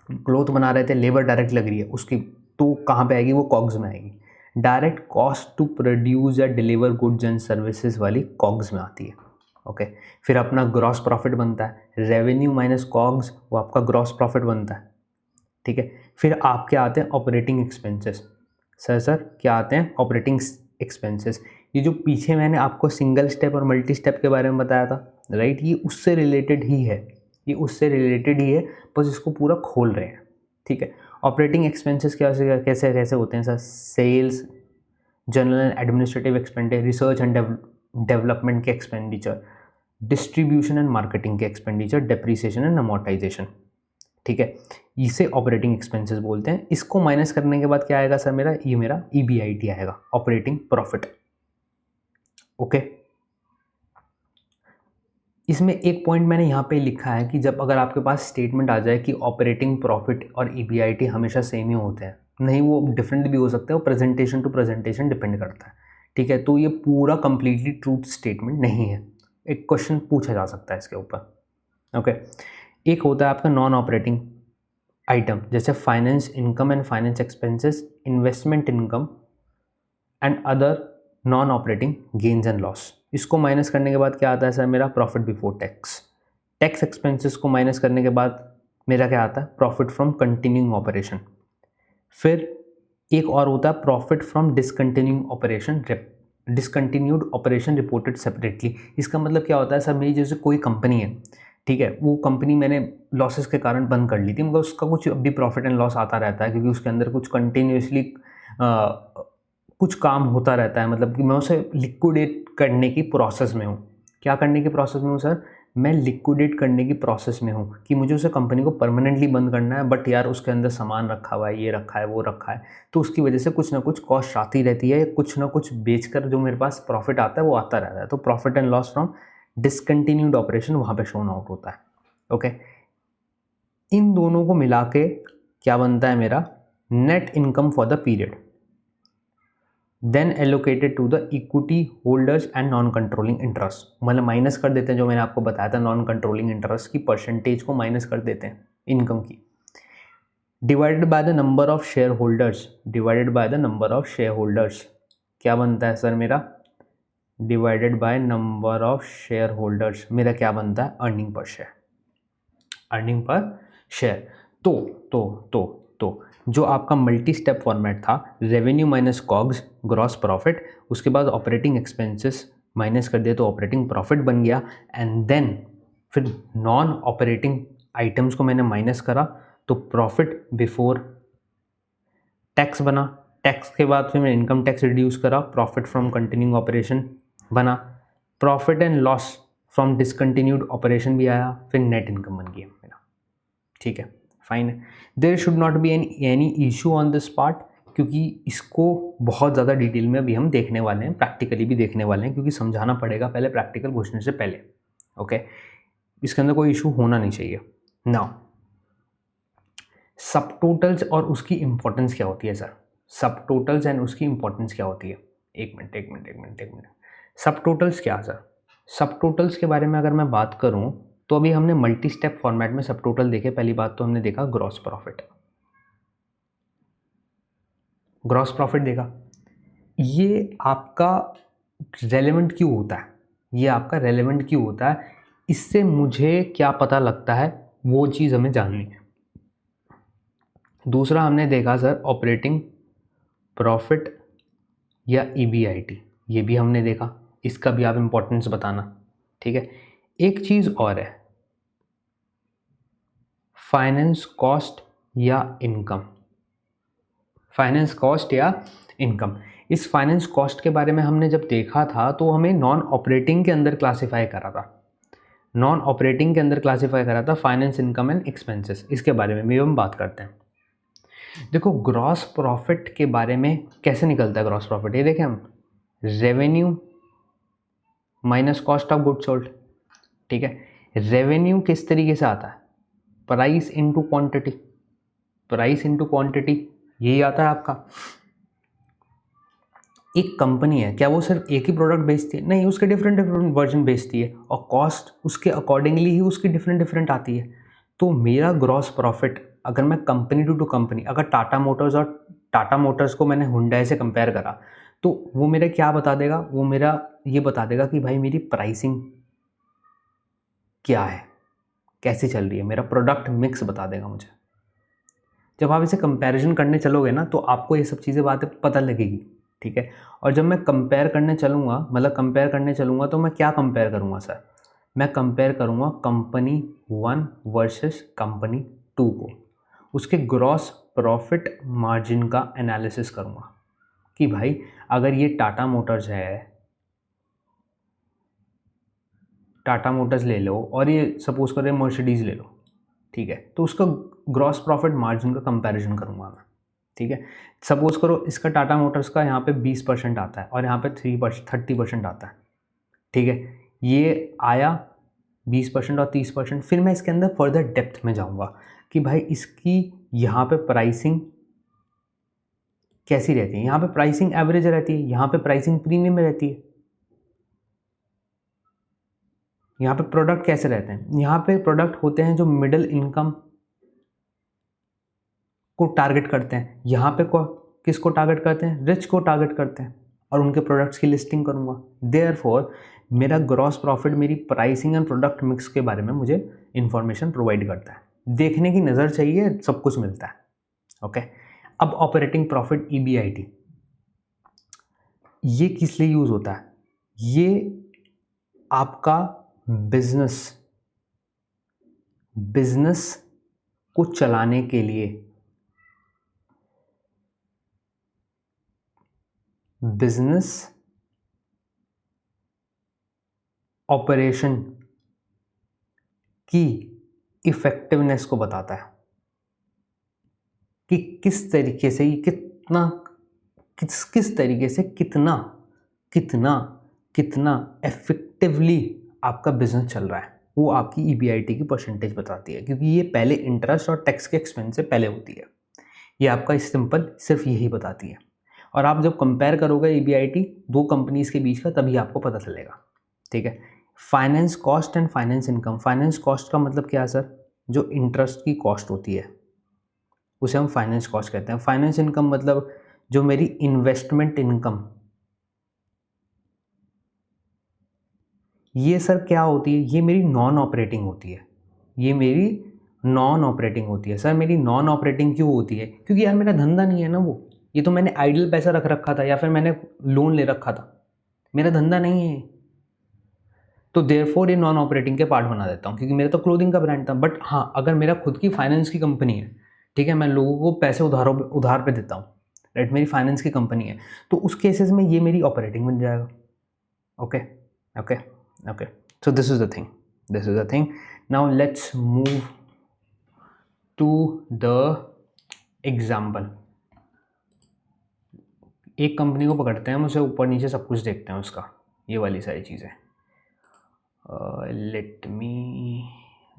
क्लोथ बना रहे थे, लेबर डायरेक्ट लग रही है उसकी, तो कहाँ पे आएगी? वो कॉग्स में आएगी। डायरेक्ट कॉस्ट टू प्रोड्यूस या डिलीवर गुड्स एंड सर्विसेज वाली कॉग्स में आती है। ओके। फिर अपना ग्रॉस प्रॉफिट बनता है, रेवेन्यू माइनस कॉग्स, वो आपका ग्रॉस प्रॉफिट बनता है। ठीक है। फिर आपके आते हैं ऑपरेटिंग एक्सपेंसेस। सर क्या आते हैं? Operating expenses. ये जो पीछे मैंने आपको सिंगल स्टेप और मल्टी स्टेप के बारे में बताया था, राइट, ये उससे रिलेटेड ही है, बस इसको पूरा खोल रहे हैं। ठीक है। ऑपरेटिंग एक्सपेंसेस कैसे होते हैं sir? Sales, general and administrative expenditure, research and development के एक्सपेंडिचर, डिस्ट्रीब्यूशन एंड मार्केटिंग के एक्सपेंडिचर, डेप्रीसिएशन एंड अमोर्टाइजेशन। ठीक है। इसे ऑपरेटिंग एक्सपेंसेस बोलते हैं। इसको माइनस करने के बाद क्या आएगा सर? मेरा EBIT आएगा, ऑपरेटिंग प्रॉफिट। ओके। इसमें एक पॉइंट मैंने यहाँ पे लिखा है कि जब अगर आपके पास स्टेटमेंट आ जाए कि ऑपरेटिंग प्रॉफिट और EBIT हमेशा सेम ही होते हैं, नहीं, वो डिफरेंट भी हो सकते हैं, वो प्रेजेंटेशन टू प्रेजेंटेशन डिपेंड करता है। ठीक है, तो ये पूरा कंप्लीटली ट्रूथ स्टेटमेंट नहीं है, एक क्वेश्चन पूछा जा सकता है इसके ऊपर। ओके, एक होता है आपका नॉन ऑपरेटिंग आइटम, जैसे finance income and finance expenses, investment income and other non operating gains and loss. इसको माइनस करने के बाद क्या आता है सर मेरा? Profit before tax. Tax expenses को माइनस करने के बाद मेरा क्या आता है? Profit from continuing operation. फिर एक और होता है profit from discontinuing operation, discontinued operation reported separately. इसका मतलब क्या होता है सर, मेरी जैसे कोई कंपनी है, ठीक है, वो कंपनी मैंने लॉसेस के कारण बंद कर ली थी, मगर उसका कुछ अभी प्रॉफिट एंड लॉस आता रहता है, क्योंकि उसके अंदर कुछ कंटिन्यूसली कुछ काम होता रहता है, मतलब कि मैं उसे लिक्विडेट करने की प्रोसेस में हूँ। क्या करने की प्रोसेस में हूँ सर? मैं लिक्विडेट करने की प्रोसेस में हूँ कि मुझे उसे कंपनी को परमानेंटली बंद करना है, बट यार उसके अंदर सामान रखा हुआ है, ये रखा है, वो रखा है, तो उसकी वजह से कुछ ना कुछ कॉस्ट आती रहती है, कुछ ना कुछ बेचकर जो मेरे पास प्रॉफिट आता है वो आता रहता है, तो profit and loss from discontinued operation वहाँ पे शोन आउट होता है। ओके, इन दोनों को मिला के क्या बनता है मेरा? Net income for the period, then allocated to the equity holders and non controlling interest. मतलब माइनस कर देते हैं, जो मैंने आपको बताया था नॉन कंट्रोलिंग इंटरेस्ट की परसेंटेज को माइनस कर देते हैं इनकम की, divided by the number of share holders, divided by the number of share holders. क्या बनता है सर मेरा? Divided by number of share holders, मेरा क्या बनता है? Earning per share, earning per share. तो जो आपका मल्टी स्टेप फॉर्मेट था, revenue minus COGS gross profit, उसके बाद ऑपरेटिंग एक्सपेंसेस माइनस कर दिया तो ऑपरेटिंग प्रॉफिट बन गया, एंड देन फिर नॉन ऑपरेटिंग आइटम्स को मैंने माइनस करा तो प्रॉफिट बिफोर टैक्स बना, टैक्स के बाद फिर मैंने इनकम टैक्स रिड्यूस करा, प्रॉफिट फ्रॉम कंटिन्यूइंग ऑपरेशन बना, profit and loss from discontinued operation भी आया, फिर नेट इनकम बन गया मेरा। ठीक है, फाइन है। There should not be any issue on this part, क्योंकि इसको बहुत ज़्यादा डिटेल में अभी हम देखने वाले हैं, प्रैक्टिकली भी देखने वाले हैं, क्योंकि समझाना पड़ेगा पहले प्रैक्टिकल क्वेश्चन से पहले। ओके, इसके अंदर कोई इशू होना नहीं चाहिए। नाउ सब टोटल्स और उसकी इंपॉर्टेंस क्या होती है सर? सब टोटल्स एंड उसकी इंपॉर्टेंस क्या होती है? एक मिनट। सब टोटल्स क्या सर? सब टोटल्स के बारे में अगर मैं बात करूं तो अभी हमने मल्टी स्टेप फॉर्मेट में सब टोटल देखे। पहली बात तो हमने देखा ग्रॉस प्रॉफिट, ग्रॉस प्रॉफिट देखा। ये आपका रेलेवेंट क्यों होता है? ये आपका रेलेवेंट क्यों होता है? इससे मुझे क्या पता लगता है वो चीज़ हमें जाननी है। दूसरा हमने देखा सर ऑपरेटिंग प्रॉफिट या EBIT, ये भी हमने देखा, इसका भी आप इम्पोर्टेंस बताना। ठीक है, एक चीज़ और है, फाइनेंस कॉस्ट या इनकम, फाइनेंस कॉस्ट या इनकम। इस फाइनेंस कॉस्ट के बारे में हमने जब देखा था तो हमें नॉन ऑपरेटिंग के अंदर क्लासीफाई करा था, नॉन ऑपरेटिंग के अंदर क्लासीफाई करा था फाइनेंस इनकम एंड एक्सपेंसेस। इसके बारे में भी हम बात करते हैं। देखो ग्रॉस प्रॉफिट के बारे में कैसे निकलता है ग्रॉस प्रॉफिट, ये देखें हम, revenue minus cost of goods sold. ठीक है, रेवेन्यू किस तरीके से आता है? Price into quantity, price into quantity, यही आता है आपका। एक कंपनी है, क्या वो सिर्फ एक ही प्रोडक्ट बेचती है? नहीं, उसके डिफरेंट डिफरेंट वर्जन बेचती है, और कॉस्ट उसके अकॉर्डिंगली ही उसकी डिफरेंट डिफरेंट आती है। तो मेरा ग्रॉस प्रॉफिट, अगर मैं कंपनी टू कंपनी, अगर टाटा मोटर्स को मैंने हुंडई से कंपेयर करा तो वो मेरा क्या बता देगा? वो मेरा ये बता देगा कि भाई मेरी प्राइसिंग क्या है, कैसी चल रही है, मेरा प्रोडक्ट मिक्स बता देगा मुझे। जब आप इसे कंपैरिजन करने चलोगे ना तो आपको ये सब चीज़ें बातें पता लगेगी। ठीक है, और जब मैं कंपेयर करने चलूँगा, मतलब कंपेयर करने चलूँगा, तो मैं क्या कंपेयर करूँगा सर? मैं कंपेयर करूँगा कंपनी 1 वर्सेस कंपनी 2 को, उसके ग्रॉस प्रॉफिट मार्जिन का एनालिसिस करूँगा कि भाई अगर ये टाटा मोटर्स है, टाटा मोटर्स ले लो, और ये सपोज करें मर्सिडीज़ ले लो, ठीक है, तो उसका ग्रॉस प्रॉफिट मार्जिन का कंपैरिजन करूँगा मैं। ठीक है, सपोज करो इसका टाटा मोटर्स का यहाँ पे 20% आता है और यहाँ पे 30% आता है। ठीक है, ये आया 20% और 30%। फिर मैं इसके अंदर फर्दर डेप्थ में जाऊँगा कि भाई इसकी यहाँ पे प्राइसिंग कैसी रहती है? यहाँ पे प्राइसिंग एवरेज रहती है, यहाँ पे प्राइसिंग प्रीमियम रहती है। यहाँ पे प्रोडक्ट कैसे रहते हैं? यहाँ पे प्रोडक्ट होते हैं जो मिडिल इनकम को टारगेट करते हैं। यहाँ पे किसको टारगेट करते हैं? रिच को टारगेट करते हैं, और उनके प्रोडक्ट्स की लिस्टिंग करूँगा। देयरफॉर मेरा ग्रॉस प्रॉफिट मेरी प्राइसिंग एंड प्रोडक्ट मिक्स के बारे में मुझे इंफॉर्मेशन प्रोवाइड करता है। देखने की नज़र चाहिए, सब कुछ मिलता है। ओके, अब ऑपरेटिंग प्रॉफिट EBIT, ये किस लिए यूज़ होता है? ये आपका बिजनेस को चलाने के लिए, बिजनेस ऑपरेशन की इफेक्टिवनेस को बताता है कि किस तरीके से किस तरीके से कितना इफेक्टिवली आपका बिजनेस चल रहा है। वो आपकी EBIT की परसेंटेज बताती है, क्योंकि ये पहले इंटरेस्ट और टैक्स के एक्सपेंस से पहले होती है। ये आपका सिंपल सिर्फ यही बताती है। और आप जब कंपेयर करोगे EBIT दो कंपनीज के बीच का, तभी आपको पता चलेगा। ठीक है, finance cost and finance income. Finance cost का मतलब क्या है सर? जो इंटरेस्ट की कॉस्ट होती है उसे हम फाइनेंस कॉस्ट कहते हैं। फाइनेंस इनकम मतलब जो मेरी इन्वेस्टमेंट इनकम, ये सर क्या होती है? ये मेरी नॉन ऑपरेटिंग होती है। ये मेरी नॉन ऑपरेटिंग होती है। सर मेरी नॉन ऑपरेटिंग क्यों होती है? क्योंकि यार मेरा धंधा नहीं है ना वो। ये तो मैंने आइडल पैसा रख रखा था, या फिर मैंने लोन ले रखा था, मेरा धंधा नहीं है। तो देयरफॉर ये नॉन ऑपरेटिंग के पार्ट बना देता हूँ, क्योंकि मेरा तो क्लोथिंग का ब्रांड था। बट हाँ, अगर मेरा खुद की फाइनेंस की कंपनी है, ठीक है, मैं लोगों को पैसे उधार पे देता हूँ, राइट, मेरी फाइनेंस की कंपनी है, तो उस केसेस में ये मेरी ऑपरेटिंग बन जाएगा। Okay okay okay, so this is the thing. Now let's move to the example. एक कंपनी को पकड़ते हैं, हम उसे ऊपर नीचे सब कुछ देखते हैं उसका, ये वाली सारी चीज़ें। Let me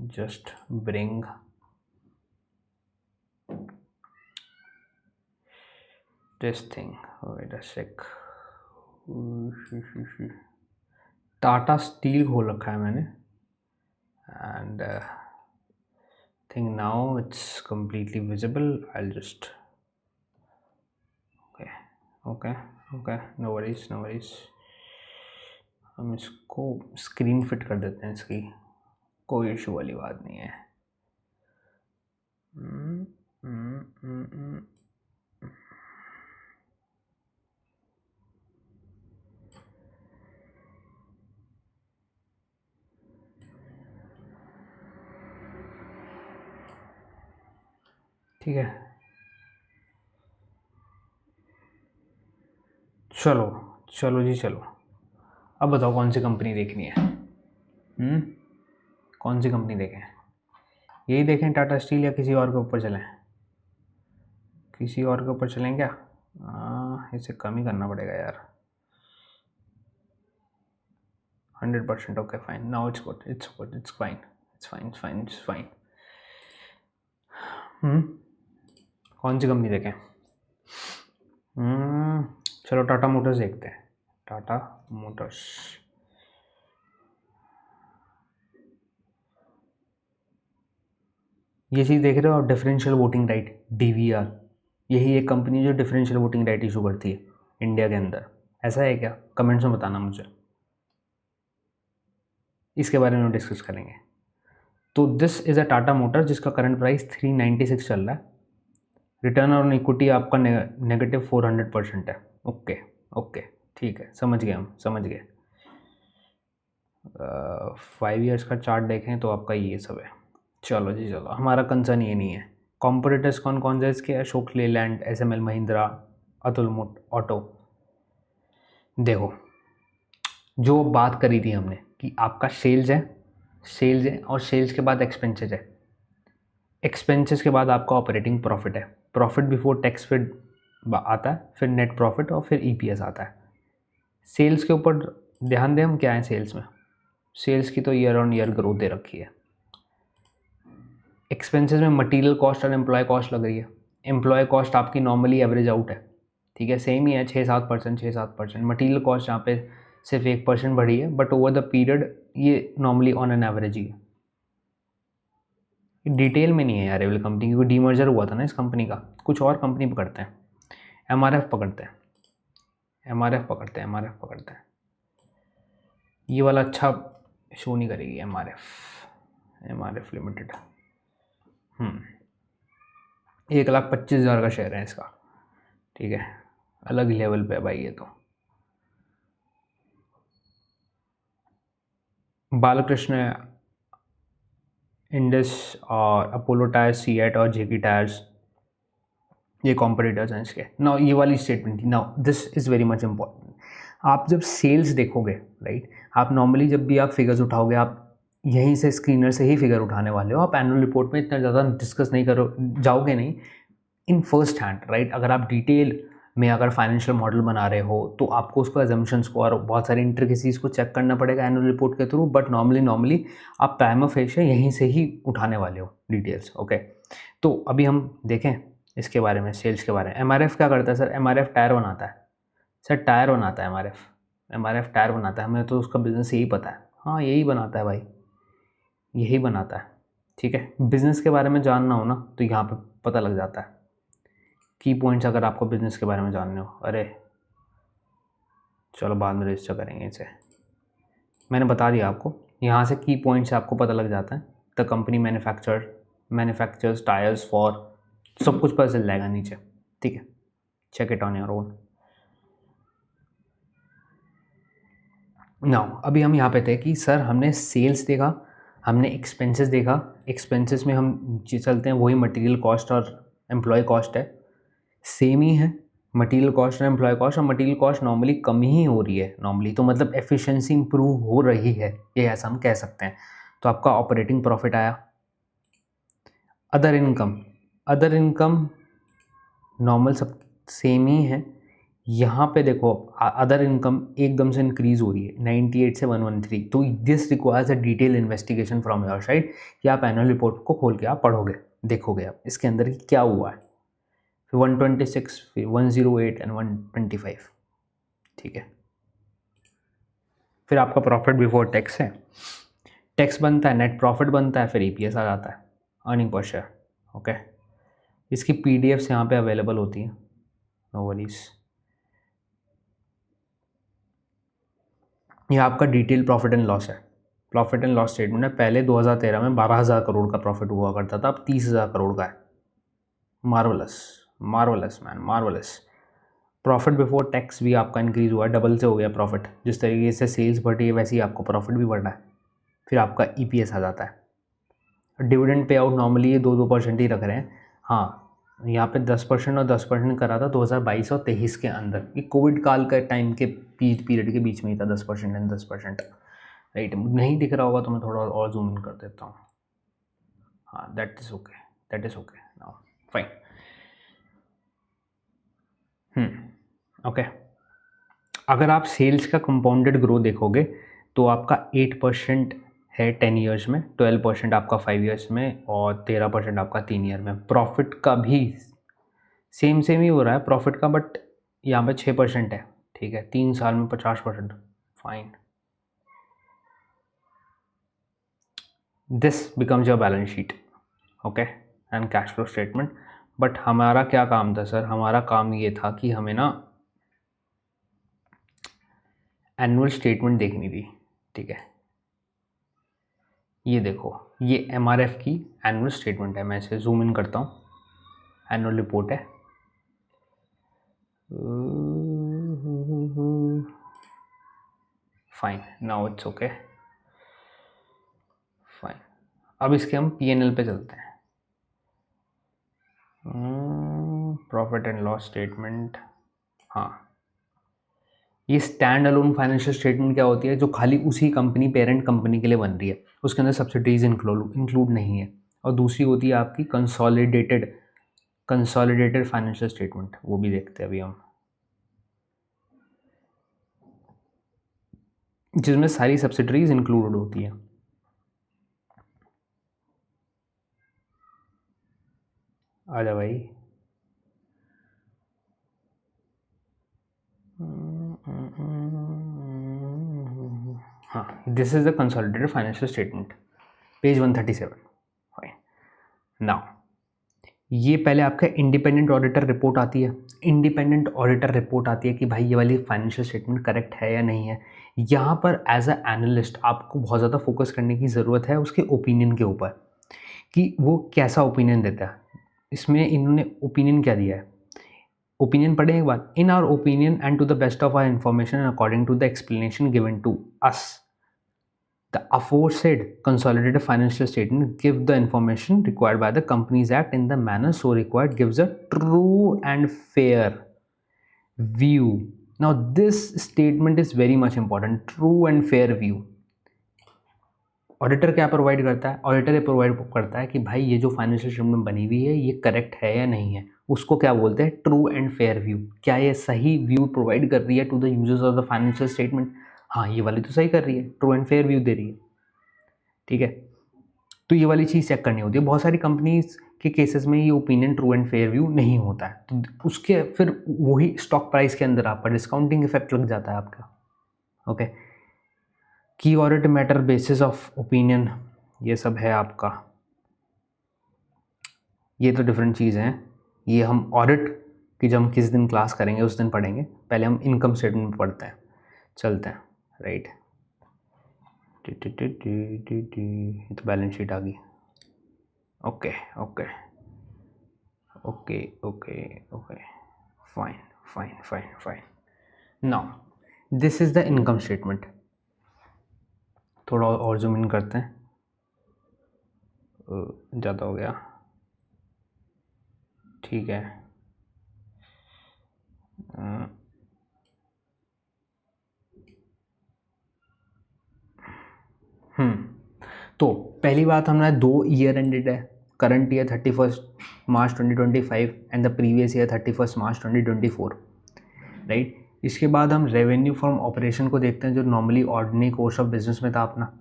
just bring this thing, wait a sec। Tata steel खोल रखा है मैंने, and think now it's completely visible। I'll just okay, no worries। हम इसको स्क्रीन फिट कर देते हैं, इसकी कोई इशू वाली बात नहीं है। ठीक है, चलो जी चलो। अब बताओ कौन सी कंपनी देखनी है? कौन सी कंपनी देखें? यही देखें टाटा स्टील, या किसी और के ऊपर चलें? किसी और के ऊपर चलें क्या? इसे कम ही करना पड़ेगा यार। 100%। Okay fine, now it's good, it's fine. कौन सी कंपनी देखें? चलो टाटा मोटर्स देखते हैं। टाटा मोटर्स, ये चीज़ देख रहे हो आप, डिफरेंशियल वोटिंग राइट, DVR। यही एक कंपनी जो डिफरेंशियल वोटिंग राइट इशू करती है इंडिया के अंदर। ऐसा है क्या? कमेंट्स में बताना मुझे, इसके बारे में डिस्कस करेंगे। तो this is a Tata Motors जिसका करंट प्राइस 396 चल रहा है। रिटर्न ऑन इक्विटी आपका नेगेटिव 400% है। ओके ठीक है, समझ गए। 5 ईयर्स का चार्ट देखें तो आपका ये सब है। चलो जी चलो, हमारा कंसर्न ये नहीं है। कॉम्पिटिटर्स कौन कौन से इसके? Ashok Leyland, SML Mahindra, Atul auto. देखो, जो बात करी थी हमने कि आपका सेल्स है और सेल्स के बाद एक्सपेंसेस है, एक्सपेंसेस के बाद आपका ऑपरेटिंग प्रॉफिट है। प्रॉफिट बिफोर टैक्स फिर आता है, फिर नेट प्रॉफिट, और फिर EPS आता है। सेल्स के ऊपर ध्यान दें हम, क्या है सेल्स में? सेल्स की तो ईयर ऑन ईयर ग्रोथ दे रखी है। एक्सपेंसेस में मटेरियल कॉस्ट और एम्प्लॉय कॉस्ट लग रही है। एम्प्लॉय कॉस्ट आपकी नॉर्मली एवरेज आउट है, ठीक है, सेम ही है, 6-7%, 6-7%। मटीरियल कॉस्ट यहाँ पे सिर्फ 1% बढ़ी है, बट ओवर द पीरियड ये नॉर्मली ऑन एन एवरेज ही है। डिटेल में नहीं है यार एवल कंपनी, क्योंकि डीमर्जर हुआ था ना इस कंपनी का। कुछ और कंपनी पकड़ते हैं, एमआरएफ पकड़ते हैं, एमआरएफ पकड़ते हैं, एमआरएफ पकड़ते हैं। ये वाला अच्छा शो नहीं करेगी एमआरएफ, एमआरएफ लिमिटेड। 1,25,000 का शेयर है इसका, ठीक है, अलग लेवल पे है भाई ये तो। बालकृष्ण, इंडस और अपोलो टायर्स, सीएट और जेपी टायर्स, ये कॉम्पिटिटर्स हैं इसके। नाउ ये वाली स्टेटमेंट थी, now this is very much important. आप जब सेल्स देखोगे, राइट, आप नॉर्मली जब भी आप फिगर्स उठाओगे, आप यहीं से स्क्रीनर से ही फिगर उठाने वाले हो। आप एनुअल रिपोर्ट में इतना ज़्यादा डिस्कस नहीं करो जाओगे नहीं इन फर्स्ट हैंड, राइट। अगर आप डिटेल में अगर फाइनेंशियल मॉडल बना रहे हो तो आपको उसको एजम्पशंस को और बहुत सारी इंट्रिकेसीज को चेक करना पड़ेगा एनुअल रिपोर्ट के थ्रू, बट नॉर्मली आप प्राइमा फेशिया यहीं से ही उठाने वाले हो डिटेल्स, ओके। तो अभी हम देखें इसके बारे में, सेल्स के बारे में। एमआरएफ क्या करता है सर? एमआरएफ टायर बनाता है सर, टायर बनाता है एमआरएफ। एमआरएफ टायर बनाता है, हमें तो उसका बिजनेस यही पता है। हाँ, यही बनाता है भाई, यही बनाता है, ठीक है। बिजनेस के बारे में जानना हो ना तो यहाँ पे पता लग जाता है की पॉइंट्स, अगर आपको बिजनेस के बारे में जानने हो। अरे चलो बाद में रजिस्टर करेंगे इसे, मैंने बता दिया आपको। यहाँ से की पॉइंट्स आपको पता लग जाता है। The company manufactures tyres for, सब कुछ पता चल जाएगा नीचे, ठीक है। Check it on your own. Now अभी हम यहाँ पे थे कि सर हमने सेल्स देखा, हमने एक्सपेंसेस देखा। एक्सपेंसेस में हम चलते हैं वही मटेरियल कॉस्ट और एम्प्लॉय कॉस्ट है, सेम ही है मटेरियल कॉस्ट और एम्प्लॉय कॉस्ट। और मटेरियल कॉस्ट नॉर्मली कम ही हो रही है नॉर्मली, तो मतलब एफिशिएंसी इंप्रूव हो रही है, ये ऐसा हम कह सकते हैं। तो आपका ऑपरेटिंग प्रॉफिट आया। अदर इनकम नॉर्मल सब सेम ही है। यहाँ पे देखो अदर इनकम एकदम से इंक्रीज हो रही है 98 से 113। तो this requires a detail investigation from your side, कि आप एनुअल रिपोर्ट को खोल के आप पढ़ोगे, देखोगे आप इसके अंदर की क्या हुआ है। फिर 126, फिर 108 एंड 125, ठीक है। फिर आपका प्रॉफिट बिफोर टैक्स है, टैक्स बनता है, नेट प्रॉफिट बनता है, फिर ईपीएस आ जाता है, अर्निंग पर शेयर, ओके। इसकी पीडीएफ्स यहाँ पे अवेलेबल होती हैं, नो वरीज। ये आपका डिटेल प्रॉफिट एंड लॉस है, प्रॉफिट एंड लॉस स्टेटमेंट है। पहले 2013 में 12,000 करोड़ का प्रॉफिट हुआ करता था, अब 30,000 करोड़ का है। Marvellous, marvellous man, marvellous. Profit before tax भी आपका इंक्रीज हुआ, डबल से हो गया प्रॉफिट। जिस तरीके से सेल्स बढ़ी है वैसे ही आपको प्रॉफिट भी बढ़ रहा है। फिर आपका ईपीएस आ जाता है। डिविडेंड पे आउट नॉर्मली ये 2% ही रख रहे हैं। हाँ, यहाँ पे 10% और 10% करा था 2022 और 2023 के अंदर, ये कोविड काल के टाइम के पीरियड के बीच में ही था 10% एंड 10%, राइट। नहीं दिख रहा होगा तो मैं थोड़ा और जूम इन कर देता हूँ। हाँ, that is okay now, fine. Okay. अगर आप सेल्स का कंपाउंडेड ग्रोथ देखोगे तो आपका 8% है 10 ईयर्स में, 12% आपका 5 ईयर्स में, और 13% आपका 3 ईयर में। प्रॉफिट का भी सेम ही हो रहा है प्रॉफिट का, बट यहाँ पे 6% है, ठीक है। 3 साल में 50%, fine. This becomes your balance sheet, okay, and cash flow statement. But हमारा क्या काम था सर? हमारा काम ये था कि हमें ना एनुअल स्टेटमेंट देखनी थी, ठीक है। ये देखो, ये एमआरएफ की एनुअल स्टेटमेंट है। मैं इसे जूम इन करता हूँ, एनुअल रिपोर्ट है। Fine, now it's okay, fine. अब इसके हम पीएनएल पे चलते हैं। प्रॉफिट एंड लॉस स्टेटमेंट, हाँ। ये स्टैंड अलोन फाइनेंशियल स्टेटमेंट क्या होती है? जो खाली उसी कंपनी, पेरेंट कंपनी के लिए बन रही है, उसके अंदर सब्सिडीज इंक्लूड नहीं है। और दूसरी होती है आपकी कंसोलिडेटेड फाइनेंशियल स्टेटमेंट, वो भी देखते हैं अभी हम, जिसमें सारी सब्सिडीज इंक्लूडेड होती है। आजा भाई, हाँ, this is the consolidated financial statement, page 137। Now ये पहले आपका इंडिपेंडेंट ऑडिटर रिपोर्ट आती है। इंडिपेंडेंट ऑडिटर रिपोर्ट आती है कि भाई ये वाली फाइनेंशियल स्टेटमेंट करेक्ट है या नहीं है। यहाँ पर एज अ एनालिस्ट आपको बहुत ज़्यादा फोकस करने की ज़रूरत है उसके ओपिनियन के ऊपर कि वो कैसा ओपिनियन देता है। इसमें इन्होंने ओपिनियन क्या दिया है, ओपिनियन पढ़े एक बार। In our opinion and to the best of our information and according to the explanation given to us, the aforesaid consolidated financial statement give the information required by the Companies Act in the manner so required, gives a true and fair view. Now this statement is very much important, true and fair view. Auditor क्या provide करता है, auditor ये provide करता है कि भाई ये जो फाइनेंशियल स्टेटमेंट बनी हुई है ये करेक्ट है या नहीं है। उसको क्या बोलते हैं, ट्रू एंड फेयर व्यू। क्या ये सही व्यू प्रोवाइड कर रही है to the users of the financial statement? हाँ, ये वाली तो सही कर रही है, ट्रू एंड फेयर व्यू दे रही है। ठीक है, तो ये वाली चीज़ चेक करनी होती है। बहुत सारी कंपनीज के केसेस में ये opinion true and fair view नहीं होता है, तो उसके फिर वही स्टॉक प्राइस के अंदर आपका डिस्काउंटिंग इफेक्ट लग जाता है आपका। ओके, की audit matter basis of opinion, ये सब है आपका। ये तो डिफरेंट चीज़ें हैं, ये हम ऑडिट की जब हम किस दिन क्लास करेंगे उस दिन पढ़ेंगे। पहले हम इनकम स्टेटमेंट पढ़ते हैं, चलते हैं। राइट, ये तो बैलेंस शीट आ गई। Okay okay okay okay okay, fine fine fine fine. Now this is the income statement. थोड़ा और जूम इन करते हैं, ज़्यादा हो गया, ठीक है। तो पहली बात, हमने 2 ईयर एंडेड है, current year 31 March 2025 and the previous year 31 March 2024। Right, इसके बाद हम रेवेन्यू फ्रॉम ऑपरेशन को देखते हैं जो normally ordinary course of business में था अपना।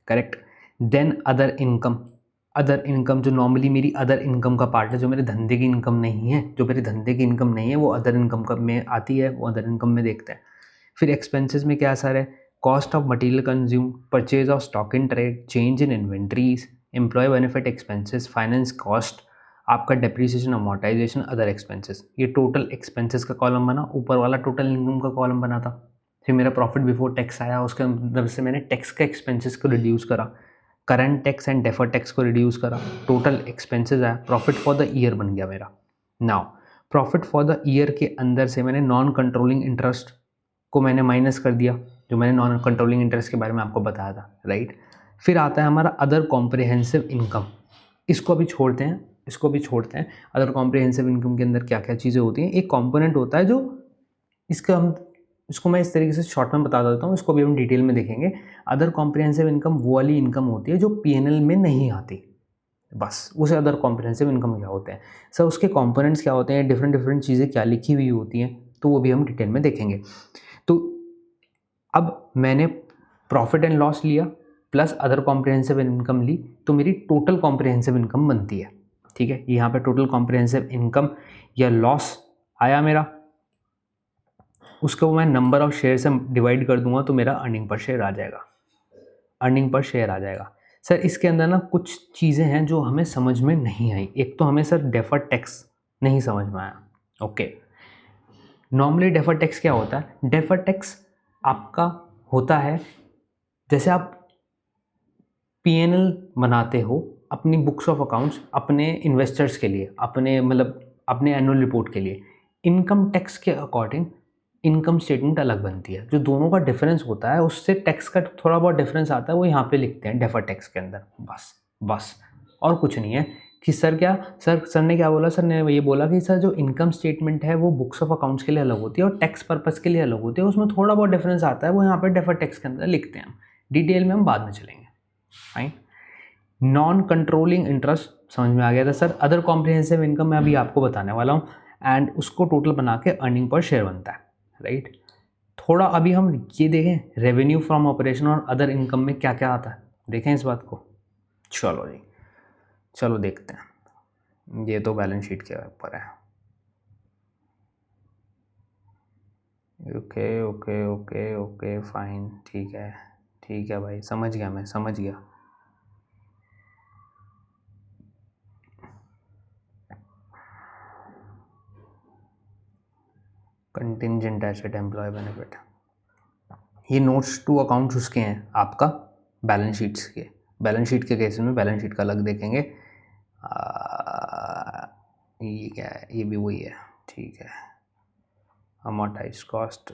Correct, then other income. Other income जो नॉर्मली मेरी अदर इनकम का पार्ट है, जो मेरे धंधे की इनकम नहीं है, जो मेरे धंधे की इनकम नहीं है वो अदर इनकम का में आती है, वो अदर इनकम में देखते हैं। फिर एक्सपेंसेस में क्या असर है, cost of material consume, purchase of stock in trade, change in inventories, employ benefit expenses, finance cost, आपका डेप्रिसिएशन, अमोर्टाइजेशन, अदर एक्सपेंसेस। ये टोटल एक्सपेंसेस का कॉलम बना, ऊपर वाला टोटल इनकम का कॉलम बना था। फिर मेरा प्रॉफिट बिफोर टैक्स आया, उसके अंदर से मैंने टैक्स के एक्सपेंसेस को रिड्यूस करा, current tax and defer tax को रिड्यूस करा, टोटल एक्सपेंसेस आया, प्रॉफिट फॉर द ईयर बन गया मेरा। Now profit for the year के अंदर से मैंने नॉन कंट्रोलिंग इंटरेस्ट को मैंने माइनस कर दिया, जो मैंने नॉन कंट्रोलिंग इंटरेस्ट के बारे में आपको बताया था। राइट, फिर आता है हमारा अदर कॉम्प्रिहेंसिव इनकम। इसको अभी छोड़ते हैं, इसको भी छोड़ते हैं। अदर कॉम्प्रिहेंसिव इनकम के अंदर क्या क्या चीज़ें होती हैं, एक कंपोनेंट होता है जो इसको मैं इस तरीके से शॉर्ट में बता देता हूँ, इसको भी हम डिटेल में देखेंगे। अदर कॉम्प्रिहेंसिव इनकम वो वाली इनकम होती है जो पीएनएल में नहीं आती, बस उसे अदर कॉम्प्रिहेंसिव इनकम क्या होते हैं। सर उसके कंपोनेंट्स क्या होते हैं, डिफरेंट डिफरेंट चीज़ें क्या लिखी हुई होती हैं, तो वो भी हम डिटेल में देखेंगे। तो अब मैंने प्रॉफिट एंड लॉस लिया प्लस अदर कॉम्प्रिहेंसिव इनकम ली, तो मेरी टोटल कॉम्प्रिहेंसिव इनकम बनती है। ठीक है, यहाँ पे टोटल कॉम्प्रिहेंसिव इनकम या लॉस आया मेरा, उसको मैं नंबर ऑफ शेयर से डिवाइड कर दूंगा तो मेरा अर्निंग पर शेयर आ जाएगा, अर्निंग पर शेयर आ जाएगा। सर इसके अंदर ना कुछ चीज़ें हैं जो हमें समझ में नहीं आई। एक तो हमें सर डेफर टैक्स नहीं समझ में आया। ओके, नॉर्मली डेफर टैक्स क्या होता है, डेफर टैक्स आपका होता है जैसे आप पीएनएल बनाते हो अपनी बुक्स ऑफ अकाउंट्स अपने इन्वेस्टर्स के लिए, अपने मतलब अपने एनुअल रिपोर्ट के लिए, इनकम टैक्स के अकॉर्डिंग इनकम स्टेटमेंट अलग बनती है। जो दोनों का डिफरेंस होता है उससे टैक्स का थोड़ा बहुत डिफरेंस आता है, वो यहाँ पे लिखते हैं डेफर टैक्स के अंदर, बस और कुछ नहीं है। कि सर ने क्या बोला, सर ने ये बोला कि सर जो इनकम स्टेटमेंट है वो बुक्स ऑफ अकाउंट्स के लिए अलग होती है और टैक्स पर्पज़ के लिए अलग होती है, उसमें थोड़ा बहुत डिफरेंस आता है, वो यहाँ पर डेफर टैक्स के अंदर लिखते हैं। डिटेल में हम बाद में चलेंगे। फाइन, नॉन कंट्रोलिंग इंटरेस्ट समझ में आ गया था सर। अदर कॉम्प्रिहेंसिव इनकम मैं अभी आपको बताने वाला हूँ एंड उसको टोटल बना के अर्निंग पर शेयर बनता है। राइट, थोड़ा अभी हम ये देखें रेवेन्यू फ्रॉम ऑपरेशन और अदर इनकम में क्या क्या आता है, देखें इस बात को। चलो जी, चलो देखते हैं। ये तो बैलेंस शीट के ऊपर है। Okay okay okay okay fine, ठीक है ठीक है भाई, समझ गया, मैं समझ गया। कंटिंजेंट एसेट, एम्प्लॉय बेनिफिट, ये नोट्स टू अकाउंट्स उसके हैं आपका बैलेंस शीट्स के। बैलेंस शीट के केस में बैलेंस शीट का अलग देखेंगे। ये क्या है, ये भी वही है, ठीक है। अमोर्टाइज कॉस्ट,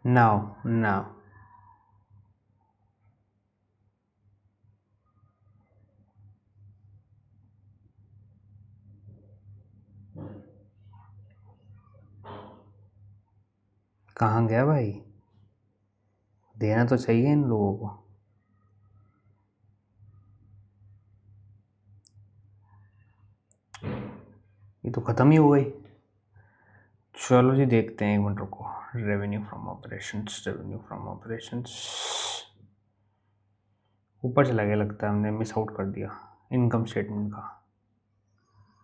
नाउ कहाँ गया भाई, देना तो चाहिए इन लोगों को। ये तो ख़त्म ही हो गई। चलो जी देखते हैं, एक मिनट रुको। Revenue from operations, revenue from operations ऊपर चला गया, लगता है हमने मिस आउट कर दिया इनकम स्टेटमेंट का।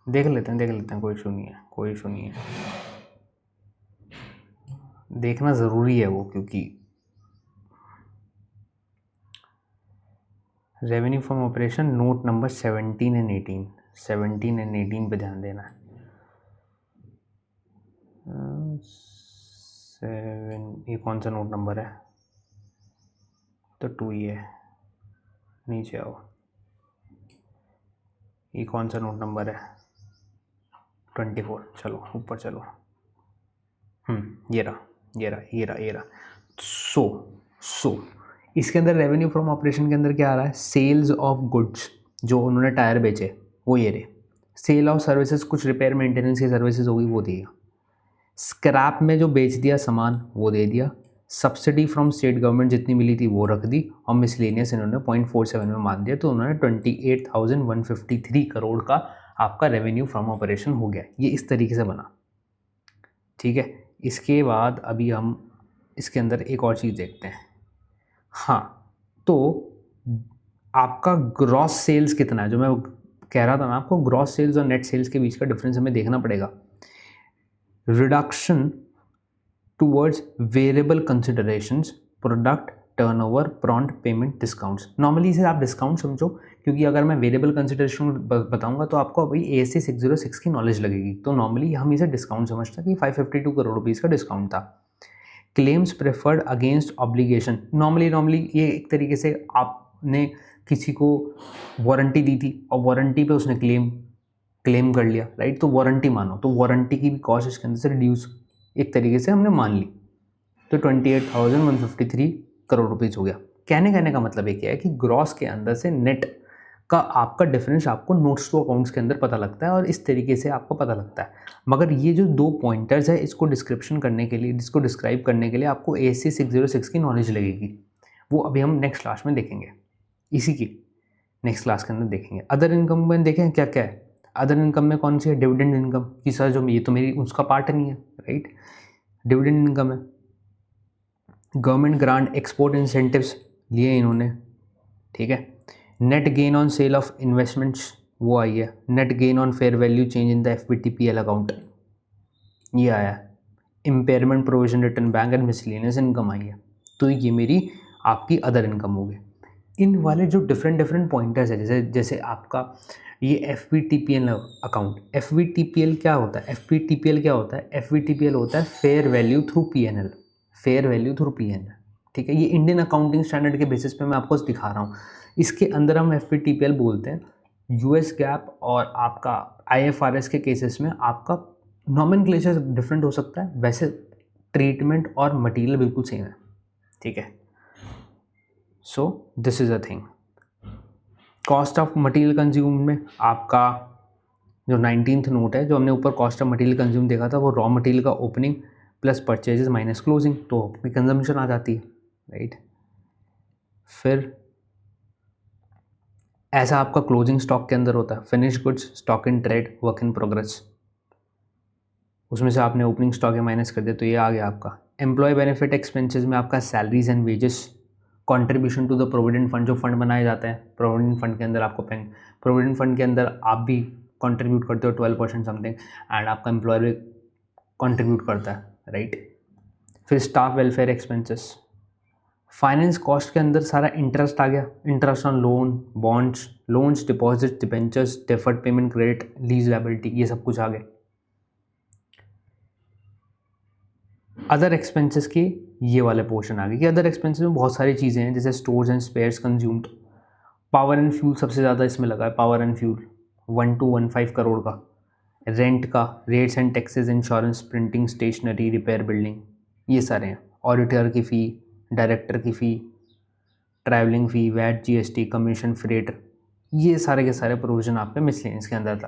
देख लेते हैं, कोई इशू नहीं है, कोई इशू नहीं है। देखना ज़रूरी है वो, क्योंकि revenue from operation note number 17 and 18 पे ध्यान देना है। 7, ये कौन सा नोट नंबर है, तो 2 ही है। नीचे आओ, ये कौन सा नोट नंबर है, 24। चलो ऊपर चलो, ये रहा। सो इसके अंदर रेवेन्यू फ्रॉम ऑपरेशन के अंदर क्या आ रहा है, सेल्स ऑफ गुड्स, जो उन्होंने टायर बेचे वो ये रहे। सेल ऑफ सर्विसेज, कुछ रिपेयर मेंटेनेंस की सर्विसेज होगी वो दिया। स्क्रैप में जो बेच दिया सामान वो दे दिया। सब्सिडी फ्रॉम स्टेट गवर्नमेंट जितनी मिली थी वो रख दी, और मिसलेनियस इन्होंने 0.47 में मान दिया, तो उन्होंने 28,153 करोड़ का आपका रेवेन्यू फ्रॉम ऑपरेशन हो गया। ये इस तरीके से बना, ठीक है। इसके बाद अभी हम इसके अंदर एक और चीज़ देखते हैं। हाँ, तो आपका ग्रॉस सेल्स कितना है, जो मैं कह रहा था ना आपको, ग्रॉस सेल्स और नेट सेल्स के बीच का डिफरेंस हमें देखना पड़ेगा। Reduction towards variable considerations, product turnover, prompt payment, discounts. Normally इसे आप डिस्काउंट समझो, क्योंकि अगर मैं वेरिएबल कंसिडरेशन बताऊंगा तो आपको अभी ASC 606 की नॉलेज लगेगी। तो नॉर्मली हम इसे डिस्काउंट समझते हैं कि 552 करोड़ रुपीज़ का डिस्काउंट था। Claims preferred against obligation, normally ये एक तरीके से आपने किसी को वारंटी दी थी और वारंटी पे उसने क्लेम कर लिया, राइट। तो वारंटी मानो, तो वारंटी की भी कॉस्ट इसके अंदर से रिड्यूस एक तरीके से हमने मान ली, तो 28,153 करोड़ रुपीज़ हो गया। कहने का मतलब ये क्या है कि ग्रॉस के अंदर से नेट का आपका डिफरेंस आपको नोट्स टू अकाउंट्स के अंदर पता लगता है, और इस तरीके से आपको पता लगता है। मगर ये जो 2 पॉइंटर्स है, इसको डिस्क्रिप्शन करने के लिए, जिसको डिस्क्राइब करने के लिए आपको ASC 606 की नॉलेज लगेगी। वो अभी हम नेक्स्ट क्लास में देखेंगे, इसी की नेक्स्ट क्लास के अंदर देखेंगे। अदर इनकम में देखें क्या क्या है। अदर इनकम में कौन सी है, डिविडेंड इनकम की। सर जो ये तो मेरी उसका पार्ट नहीं है, राइट। डिविडेंड इनकम है, गवर्नमेंट ग्रांट, एक्सपोर्ट इंसेंटिव्स लिए इन्होंने, ठीक है। Net gain on sale of investments वो आई है। Net gain on fair value change in the FVTPL account ये आया है। Impairment provision written back and miscellaneous income आई है। तो ये मेरी आपकी अदर इनकम हो गई। इन वाले जो डिफरेंट पॉइंटर्स है, जैसे आपका ये FVTPL अकाउंट, FVTPL क्या होता है, FVTPL क्या होता है, FVTPL होता है fair value through PNL, fair value through PNL, ठीक है। ये इंडियन अकाउंटिंग स्टैंडर्ड के बेसिस पे मैं आपको दिखा रहा हूँ। इसके अंदर हम FVTPL बोलते हैं। US GAAP और आपका IFRS के केसेस में आपका नॉमेनक्लेचर डिफरेंट हो सकता है, वैसे ट्रीटमेंट और मटेरियल बिल्कुल सेम है, ठीक है। So this is a thing. Cost of material consume में आपका जो 19th नोट है, जो हमने ऊपर कॉस्ट ऑफ मटेरियल कंज्यूम देखा था, वो रॉ मटेरियल का opening plus purchases minus closing, तो अपनी कंजम्पशन आ जाती है, राइट। फिर ऐसा आपका क्लोजिंग स्टॉक के अंदर होता है, finish goods, stock in trade, work in progress. उसमें से आपने ओपनिंग स्टॉक माइनस कर दिया, तो ये आ गया आपका एम्प्लॉय बेनिफिट एक्सपेंसेस में आपका salaries and wages, contribution to the provident fund, जो फंड बनाए जाते हैं प्रोविडेंट फंड के अंदर, आपको प्रोविडेंट फंड के अंदर आप भी कंट्रीब्यूट करते हो 12% समथिंग, एंड आपका एम्प्लॉयर भी कंट्रीब्यूट करता है, राइट। फिर staff welfare expenses, finance cost के अंदर सारा इंटरेस्ट आ गया, interest on loan, bonds, loans, deposit, debentures, deferred payment, credit, lease liability, ये सब कुछ आ गए। अदर एक्सपेंसेस की ये वाले पोर्शन आ गए कि अदर एक्सपेंसेस में बहुत सारी चीज़ें हैं, जैसे stores and spares consumed, power and fuel सबसे ज़्यादा इसमें लगा है, power and fuel 1 to 15 crore का, रेंट का, rates and taxes, insurance, printing, stationery, repair, building, ये सारे हैं, ऑडिटर की फ़ी, डायरेक्टर की fee, travelling fee, VAT, GST, commission, freight, ये सारे के सारे प्रोविजन आपके मिसलेनियस के अंदर था,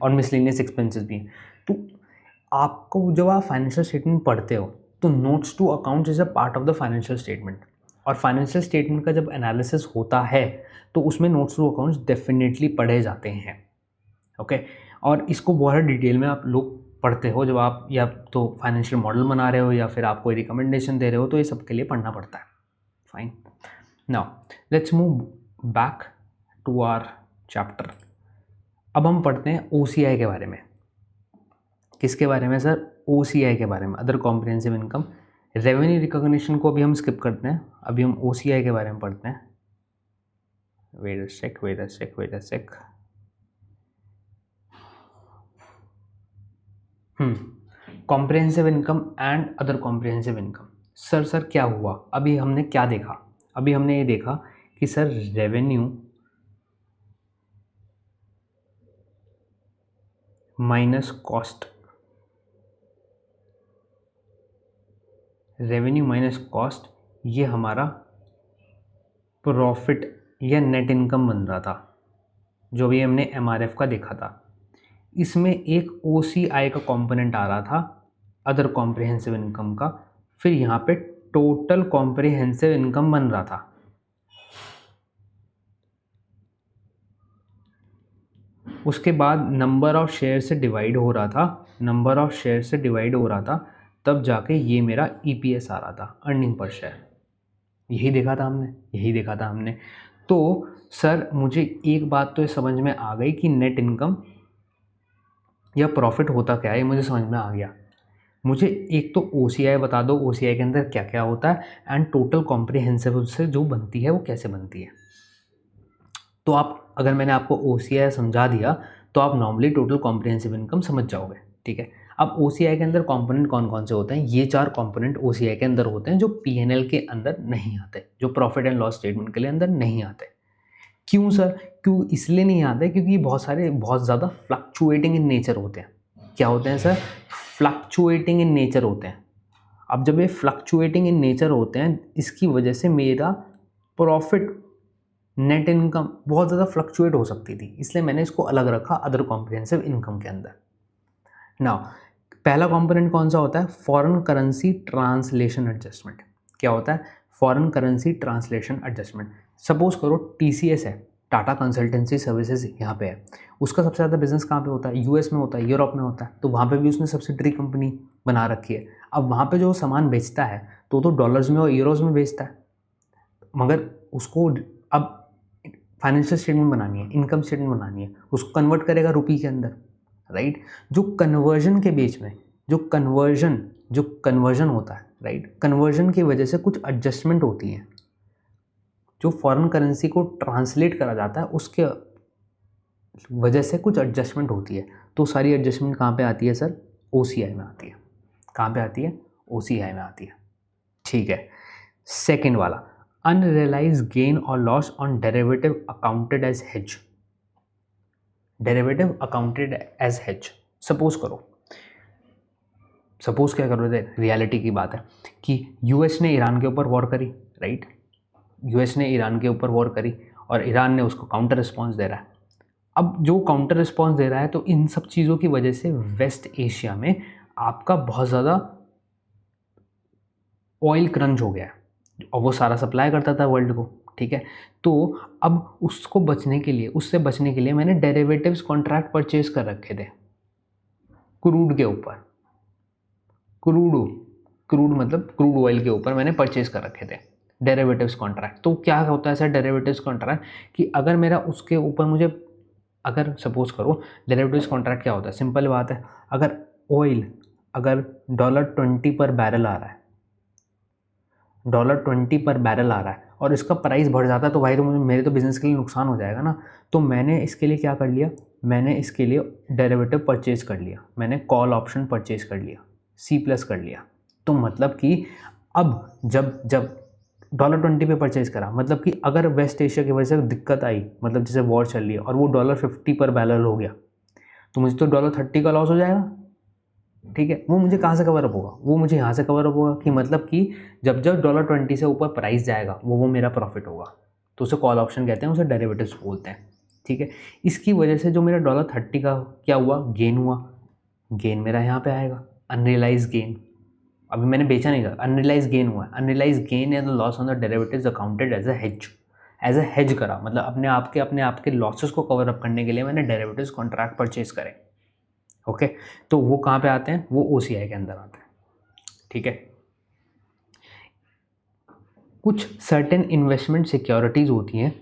और मिसलेनियस एक्सपेंसेस भी हैं। तो आपको जब आप फाइनेंशियल स्टेटमेंट पढ़ते हो तो notes to accounts is a part of the financial statement, और फाइनेंशियल स्टेटमेंट का जब एनालिसिस होता है तो उसमें नोट्स टू अकाउंट्स डेफिनेटली पढ़े जाते हैं, ओके। और इसको बहुत डिटेल में आप लोग पढ़ते हो जब आप या तो फाइनेंशियल मॉडल बना रहे हो या फिर आप कोई रिकमेंडेशन दे रहे हो, तो ये सब के लिए पढ़ना पड़ता है, fine. Now let's move back to our chapter. अब हम पढ़ते हैं OCI के बारे में। किसके बारे में सर? OCI के बारे में, other comprehensive income. Revenue recognition को अभी हम स्किप करते हैं, अभी हम OCI के बारे में पढ़ते हैं। Wait a sec. Comprehensive income and other comprehensive income. Sir क्या हुआ? अभी हमने क्या देखा? अभी हमने ये देखा कि sir revenue minus cost, revenue minus cost, ये हमारा प्रॉफिट या नेट इनकम बन रहा था, जो भी हमने MRF का देखा था। इसमें एक OCI का कंपोनेंट आ रहा था, अदर कॉम्प्रिहेंसिव इनकम का, फिर यहाँ पे टोटल कॉम्प्रिहेंसिव इनकम बन रहा था। उसके बाद नंबर ऑफ शेयर से डिवाइड हो रहा था, नंबर ऑफ शेयर से डिवाइड हो रहा था, तब जाके ये मेरा EPS आ रहा था, अर्निंग पर शेयर। यही देखा था हमने। तो सर मुझे एक बात तो ये समझ में आ गई कि नेट इनकम या प्रॉफिट होता क्या है, ये मुझे समझ में आ गया। मुझे एक तो OCI बता दो, OCI के अंदर क्या क्या होता है, एंड टोटल कॉम्प्रिहेंसिव से जो बनती है वो कैसे बनती है। तो आप, अगर मैंने आपको OCI समझा दिया तो आप नॉर्मली टोटल कॉम्प्रिहेंसिव इनकम समझ जाओगे, ठीक है। अब OCI के अंदर कंपोनेंट कौन कौन से होते हैं? ये 4 कंपोनेंट OCI के अंदर होते हैं, जो P&L के अंदर नहीं आते, जो प्रॉफिट एंड लॉस स्टेटमेंट के लिए अंदर नहीं आते। क्यों सर? क्यों इसलिए नहीं आते? क्योंकि ये बहुत ज़्यादा फ्लक्चुएटिंग इन नेचर होते हैं। क्या होते हैं सर? फ्लक्चुएटिंग इन नेचर होते हैं। अब जब ये फ्लक्चुएटिंग इन नेचर होते हैं, इसकी वजह से मेरा प्रॉफिट, नेट इनकम बहुत ज़्यादा फ्लक्चुएट हो सकती थी, इसलिए मैंने इसको अलग रखा अदर कॉम्प्रिहेंसिव इनकम के अंदर। नाउ पहला कंपोनेंट कौन सा होता है? Foreign currency translation adjustment. क्या होता है? Foreign currency translation adjustment. Suppose करो TCS है, टाटा कंसल्टेंसी सर्विसेज यहाँ पे है, उसका सबसे ज़्यादा बिजनेस कहाँ पे होता है? US में होता है, यूरोप में होता है, तो वहाँ पे भी उसने सब्सिडरी कंपनी बना रखी है। अब वहाँ पे जो सामान बेचता है तो डॉलर्स में और यूरोज़ में बेचता है, मगर उसको अब फाइनेंशियल स्टेटमेंट बनानी है, इनकम स्टेटमेंट बनानी है, उसको कन्वर्ट करेगा रुपी के अंदर, राइट। जो कन्वर्जन के बीच में जो कन्वर्जन होता है, राइट, कन्वर्जन की वजह से कुछ एडजस्टमेंट होती हैं, जो फॉरेन करेंसी को ट्रांसलेट करा जाता है उसके वजह से कुछ एडजस्टमेंट होती है। तो सारी एडजस्टमेंट कहाँ पे आती है सर? OCI में आती है। कहाँ पे आती है? OCI में आती है, ठीक है। सेकेंड वाला, अनरियलाइज गेन और loss on derivative accounted as hedge. Derivative accounted as hedge. Suppose क्या करो, रियलिटी की बात है कि US ने ईरान के ऊपर वॉर करी, राइट। US ने ईरान के ऊपर वॉर करी और ईरान ने उसको काउंटर रिस्पॉन्स दे रहा है। अब जो काउंटर रिस्पॉन्स दे रहा है, तो इन सब चीज़ों की वजह से वेस्ट एशिया में आपका बहुत ज़्यादा ऑयल क्रंच हो गया है, और वो सारा सप्लाई करता था वर्ल्ड को, ठीक है। तो अब उससे बचने के लिए मैंने डेरिवेटिव्स कॉन्ट्रैक्ट परचेज कर रखे थे क्रूड के ऊपर, क्रूड क्रूड मतलब क्रूड ऑयल के ऊपर मैंने परचेज कर रखे थे डेरिवेटिव्स कॉन्ट्रैक्ट। तो क्या होता है सर डेरिवेटिव्स कॉन्ट्रैक्ट कि अगर मेरा उसके ऊपर मुझे, अगर सपोज करो डेरिवेटिव्स कॉन्ट्रैक्ट क्या होता है, सिंपल बात है, अगर ऑयल अगर $20 पर बैरल आ रहा है, $20 पर बैरल आ रहा है और इसका प्राइस बढ़ जाता है तो भाई तो मुझे, मेरे तो बिज़नेस के लिए नुकसान हो जाएगा ना। तो मैंने इसके लिए क्या कर लिया, मैंने इसके लिए डेरिवेटिव परचेज कर लिया, मैंने कॉल ऑप्शन परचेज कर लिया, C+ कर लिया। तो मतलब कि अब जब जब $20 पे परचेज करा, मतलब कि अगर वेस्ट एशिया की वजह से दिक्कत आई, मतलब जैसे वॉर चल रही है और वो $50 पर बैरल हो गया, तो मुझे तो $30 का लॉस हो जाएगा। ठीक है, वो मुझे कहाँ से कवर अप होगा, वो मुझे यहाँ से कवर अप होगा कि मतलब कि जब जब $20 से ऊपर प्राइस जाएगा वो मेरा प्रॉफिट होगा। तो उसे कॉल ऑप्शन कहते हैं, उसे डेरिवेटिव्स बोलते हैं। ठीक है, इसकी वजह से जो मेरा $30 का क्या हुआ, गेन हुआ, गेन मेरा यहाँ पे आएगा, अनरियलाइज गेन। अभी मैंने बेचा नहीं था, अनरियलाइज गेन हुआ। अनरियलाइज गेन या the loss on the derivatives accounted as a hedge करा, मतलब अपने आप के लॉसेस को कवर अप करने के लिए मैंने डेरिवेटिव्स कॉन्ट्रैक्ट परचेज करे। ओके, तो वो कहाँ पे आते हैं, वो OCI के अंदर आते हैं। ठीक है, कुछ सर्टेन इन्वेस्टमेंट सिक्योरिटीज़ होती हैं,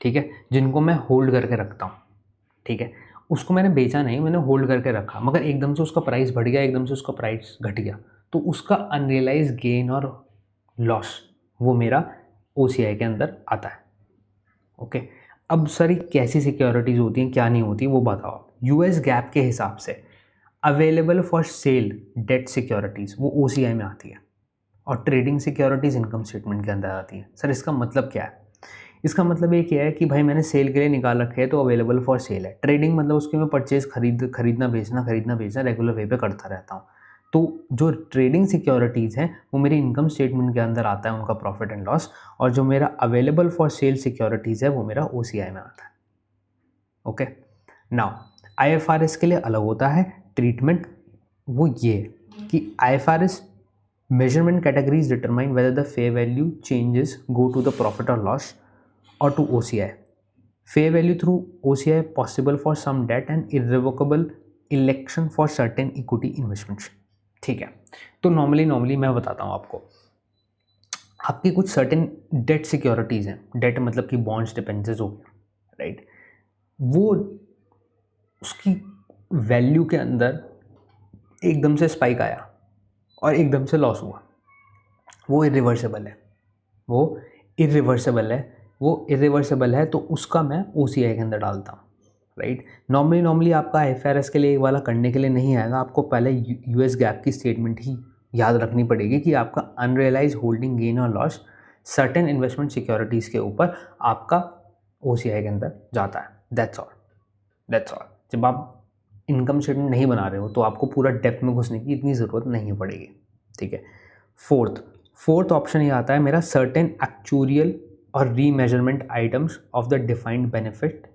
ठीक है, जिनको मैं होल्ड करके रखता हूँ। ठीक है, उसको मैंने बेचा नहीं, मैंने होल्ड करके रखा, मगर एकदम से उसका प्राइस बढ़ गया, एकदम से उसका प्राइस घट गया, तो उसका अनरियलाइज गेन और लॉस वो मेरा OCI के अंदर आता है। ओके, अब सर ये कैसी सिक्योरिटीज़ होती हैं, क्या नहीं होती, वो बताओ। US GAAP के हिसाब से available for sale debt securities वो OCI में आती है और ट्रेडिंग सिक्योरिटीज़ इनकम स्टेटमेंट के अंदर आती है। सर इसका मतलब क्या है, इसका मतलब ये क्या है कि भाई मैंने सेल के लिए निकाल रखे हैं तो अवेलेबल फॉर सेल है। ट्रेडिंग मतलब उसकी मैं परचेज खरीदना बेचना रेगुलर वे पे करता रहता हूँ। तो जो ट्रेडिंग सिक्योरिटीज़ हैं वो मेरी इनकम स्टेटमेंट के अंदर आता है, उनका प्रॉफिट एंड लॉस, और जो मेरा अवेलेबल फॉर सेल सिक्योरिटीज़ है वो मेरा OCI में आता है। ओके, नाउ IFRS के लिए अलग होता है ट्रीटमेंट, वो ये कि IFRS measurement categories determine whether the fair value changes go to the profit or loss or to OCI. Fair value through OCI possible for some debt and irrevocable election for certain equity investments. ठीक है, तो normally मैं बताता हूँ आपको, आपकी कुछ certain date securities हैं, डेट मतलब कि बॉन्ड्स डिपेंजेस हो गया, राइट, वो उसकी वैल्यू के अंदर एकदम से स्पाइक आया और एकदम से लॉस हुआ, वो इरिवर्सिबल है, वो इरिवर्सिबल है, तो उसका मैं OCI के अंदर डालता हूँ, राइट। नॉर्मली आपका IFRS के लिए वाला करने के लिए नहीं आएगा, आपको पहले US GAAP की स्टेटमेंट ही याद रखनी पड़ेगी कि आपका अनरियलाइज होल्डिंग गेन और लॉस सर्टेन इन्वेस्टमेंट सिक्योरिटीज़ के ऊपर आपका OCI के अंदर जाता है। That's all. जब आप इनकम स्टेटमेंट नहीं बना रहे हो तो आपको पूरा डेप्थ में घुसने की इतनी ज़रूरत नहीं पड़ेगी। ठीक है, फोर्थ ऑप्शन ये आता है मेरा सर्टेन एक्चुरियल और remeasurement items of the defined benefit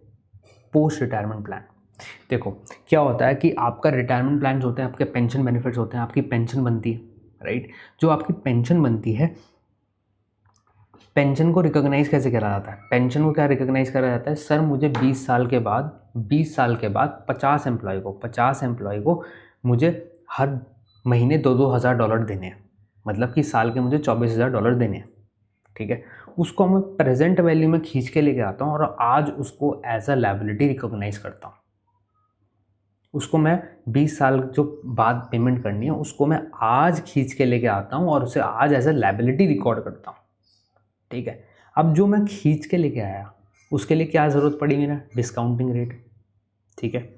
post retirement plan. देखो क्या होता है कि आपका रिटायरमेंट प्लान होते हैं, आपके पेंशन बेनिफिट्स होते हैं, आपकी पेंशन बनती है, राइट। जो आपकी पेंशन बनती है, पेंशन को रिकॉग्नाइज कैसे करा जाता है, पेंशन को क्या रिकॉग्नाइज करा जाता है, सर मुझे 20 साल के बाद 50 एम्प्लॉय को मुझे हर महीने $2,000 देने हैं, मतलब कि साल के मुझे $24,000 देने हैं। ठीक है, उसको मैं प्रेजेंट वैल्यू में खींच के लेके आता हूँ और आज उसको एज अ लायबिलिटी रिकॉग्नाइज करता हूँ। उसको मैं 20 साल जो बाद पेमेंट करनी है उसको मैं आज खींच के लेके आता हूँ और उसे आज एज अ लायबिलिटी रिकॉर्ड करता हूँ। ठीक है, अब जो मैं खींच के लेके आया उसके लिए क्या ज़रूरत पड़ी, मेरा डिस्काउंटिंग रेट। ठीक है,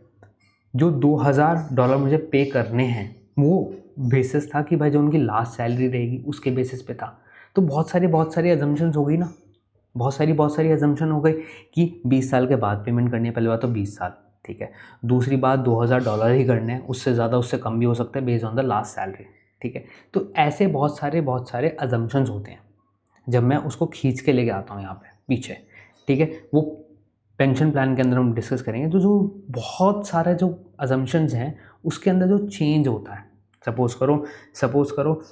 जो $2,000 मुझे पे करने हैं वो बेसिस था कि भाई जो उनकी लास्ट सैलरी रहेगी उसके बेसिस पे था। तो बहुत सारी अजम्पशंस हो गई ना, बहुत सारी अजम्पशन हो गई कि 20 साल के बाद पेमेंट करनी है। पहली बात तो 20 साल, ठीक है। दूसरी बात $2,000 ही करने हैं, उससे ज़्यादा उससे कम भी हो सकता है based on the last salary. ठीक है, तो ऐसे बहुत सारे अजम्पशंस होते हैं जब मैं उसको खींच के लेके आता हूँ यहाँ पे पीछे। ठीक है, वो पेंशन प्लान के अंदर हम डिस्कस करेंगे। तो जो बहुत सारे जो अजम्पशंस हैं उसके अंदर जो चेंज होता है, सपोज करो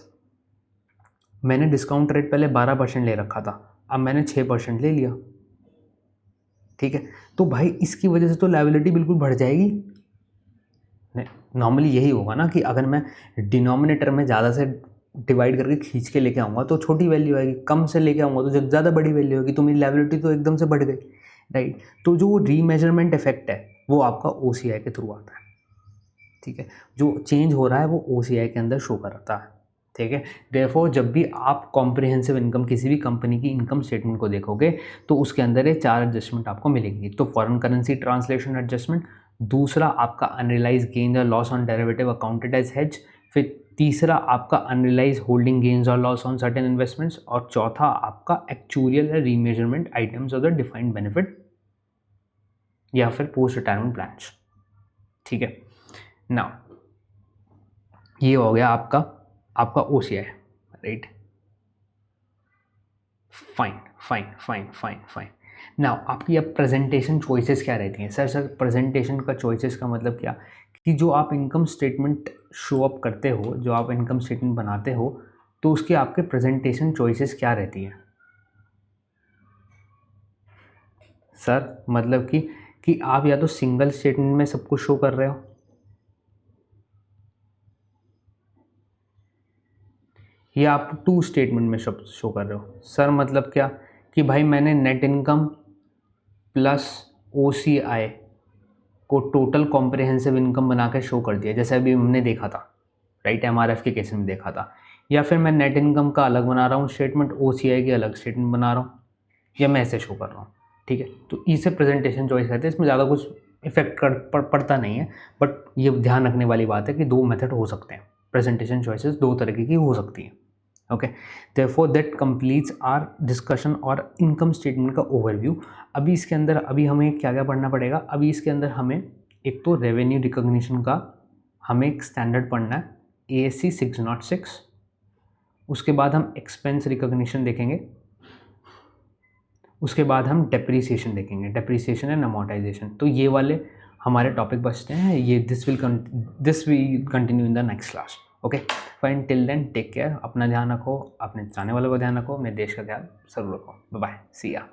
मैंने डिस्काउंट रेट पहले 12% ले रखा था, अब मैंने 6% ले लिया। ठीक है, तो भाई इसकी वजह से तो लायबिलिटी बिल्कुल बढ़ जाएगी। नॉर्मली यही होगा ना कि अगर मैं डिनोमिनेटर में ज़्यादा से डिवाइड करके खींच के लेके आऊँगा तो छोटी वैल्यू आएगी, कम से लेके आऊँगा तो जब ज़्यादा बड़ी वैल्यू होगी, तो मेरी लायबिलिटी तो एकदम से बढ़ गई, राइट। तो जो रीमेजरमेंट इफेक्ट है वो आपका OCI के थ्रू आता है, ठीक है। जो चेंज हो रहा है वो OCI के अंदर शो करता है, ठीक है। देयरफॉर जब भी आप कॉम्प्रिहेंसिव इनकम किसी भी कंपनी की इनकम स्टेटमेंट को देखोगे तो उसके अंदर ये 4 एडजस्टमेंट आपको मिलेंगी। तो फॉरेन करेंसी ट्रांसलेशन एडजस्टमेंट, दूसरा आपका अनरियलाइज गेन या loss on derivative accounted as hedge, फिर तीसरा आपका अनरियलाइज होल्डिंग गेन्स और लॉस ऑन सर्टेन इन्वेस्टमेंट्स, और चौथा आपका एक्चुअरियल या remeasurement items of the defined benefit या फिर पोस्ट रिटायरमेंट प्लान्स, ठीक है। नाउ ये हो गया आपका OCI, राइट। फाइन। नाउ आपकी अब प्रेजेंटेशन चॉइसेस क्या रहती हैं? सर प्रेजेंटेशन का चॉइसेस का मतलब क्या कि जो आप इनकम स्टेटमेंट शो अप करते हो, जो आप इनकम स्टेटमेंट बनाते हो, तो उसके आपके प्रेजेंटेशन चॉइसेस क्या रहती हैं? सर मतलब कि आप या तो सिंगल स्टेटमेंट में सब कुछ शो कर रहे हो, या आप 2 स्टेटमेंट में सब शो कर रहे हो। सर मतलब क्या कि भाई मैंने नेट इनकम प्लस OCI को टोटल कॉम्प्रिहेंसिव इनकम बना के शो कर दिया, जैसे अभी हमने देखा था, राइट, MRF के केस में देखा था। या फिर मैं नेट इनकम का अलग बना रहा हूँ स्टेटमेंट, OCI की अलग स्टेटमेंट बना रहा हूँ, या मैं ऐसे शो कर रहा हूँ, ठीक है। तो इसे प्रेजेंटेशन चॉइस कहते हैं। इसमें ज़्यादा कुछ इफेक्ट पड़ता नहीं है, बट ये ध्यान रखने वाली बात है कि 2 मेथड हो सकते हैं, प्रेजेंटेशन चॉइसेस 2 तरीके की हो सकती हैं, okay. Therefore that completes our discussion और इनकम स्टेटमेंट का ओवरव्यू। अभी इसके अंदर अभी हमें क्या क्या पढ़ना पड़ेगा? अभी इसके अंदर हमें एक तो रेवेन्यू रिकॉग्निशन का हमें एक स्टैंडर्ड पढ़ना है, ASC 606। उसके बाद हम एक्सपेंस रिकॉग्निशन देखेंगे, उसके बाद हम डेप्रीसिएशन देखेंगे, डेप्रीसिएशन एंड अमोर्टाइजेशन। तो ये वाले हमारे टॉपिक बचते हैं, ये this will continue in the next class, okay fine. Till then take care, अपना ध्यान रखो, अपने चाहने वालों का ध्यान रखो, अपने देश का ध्यान जरूर रखो। बाय बाय, सी या।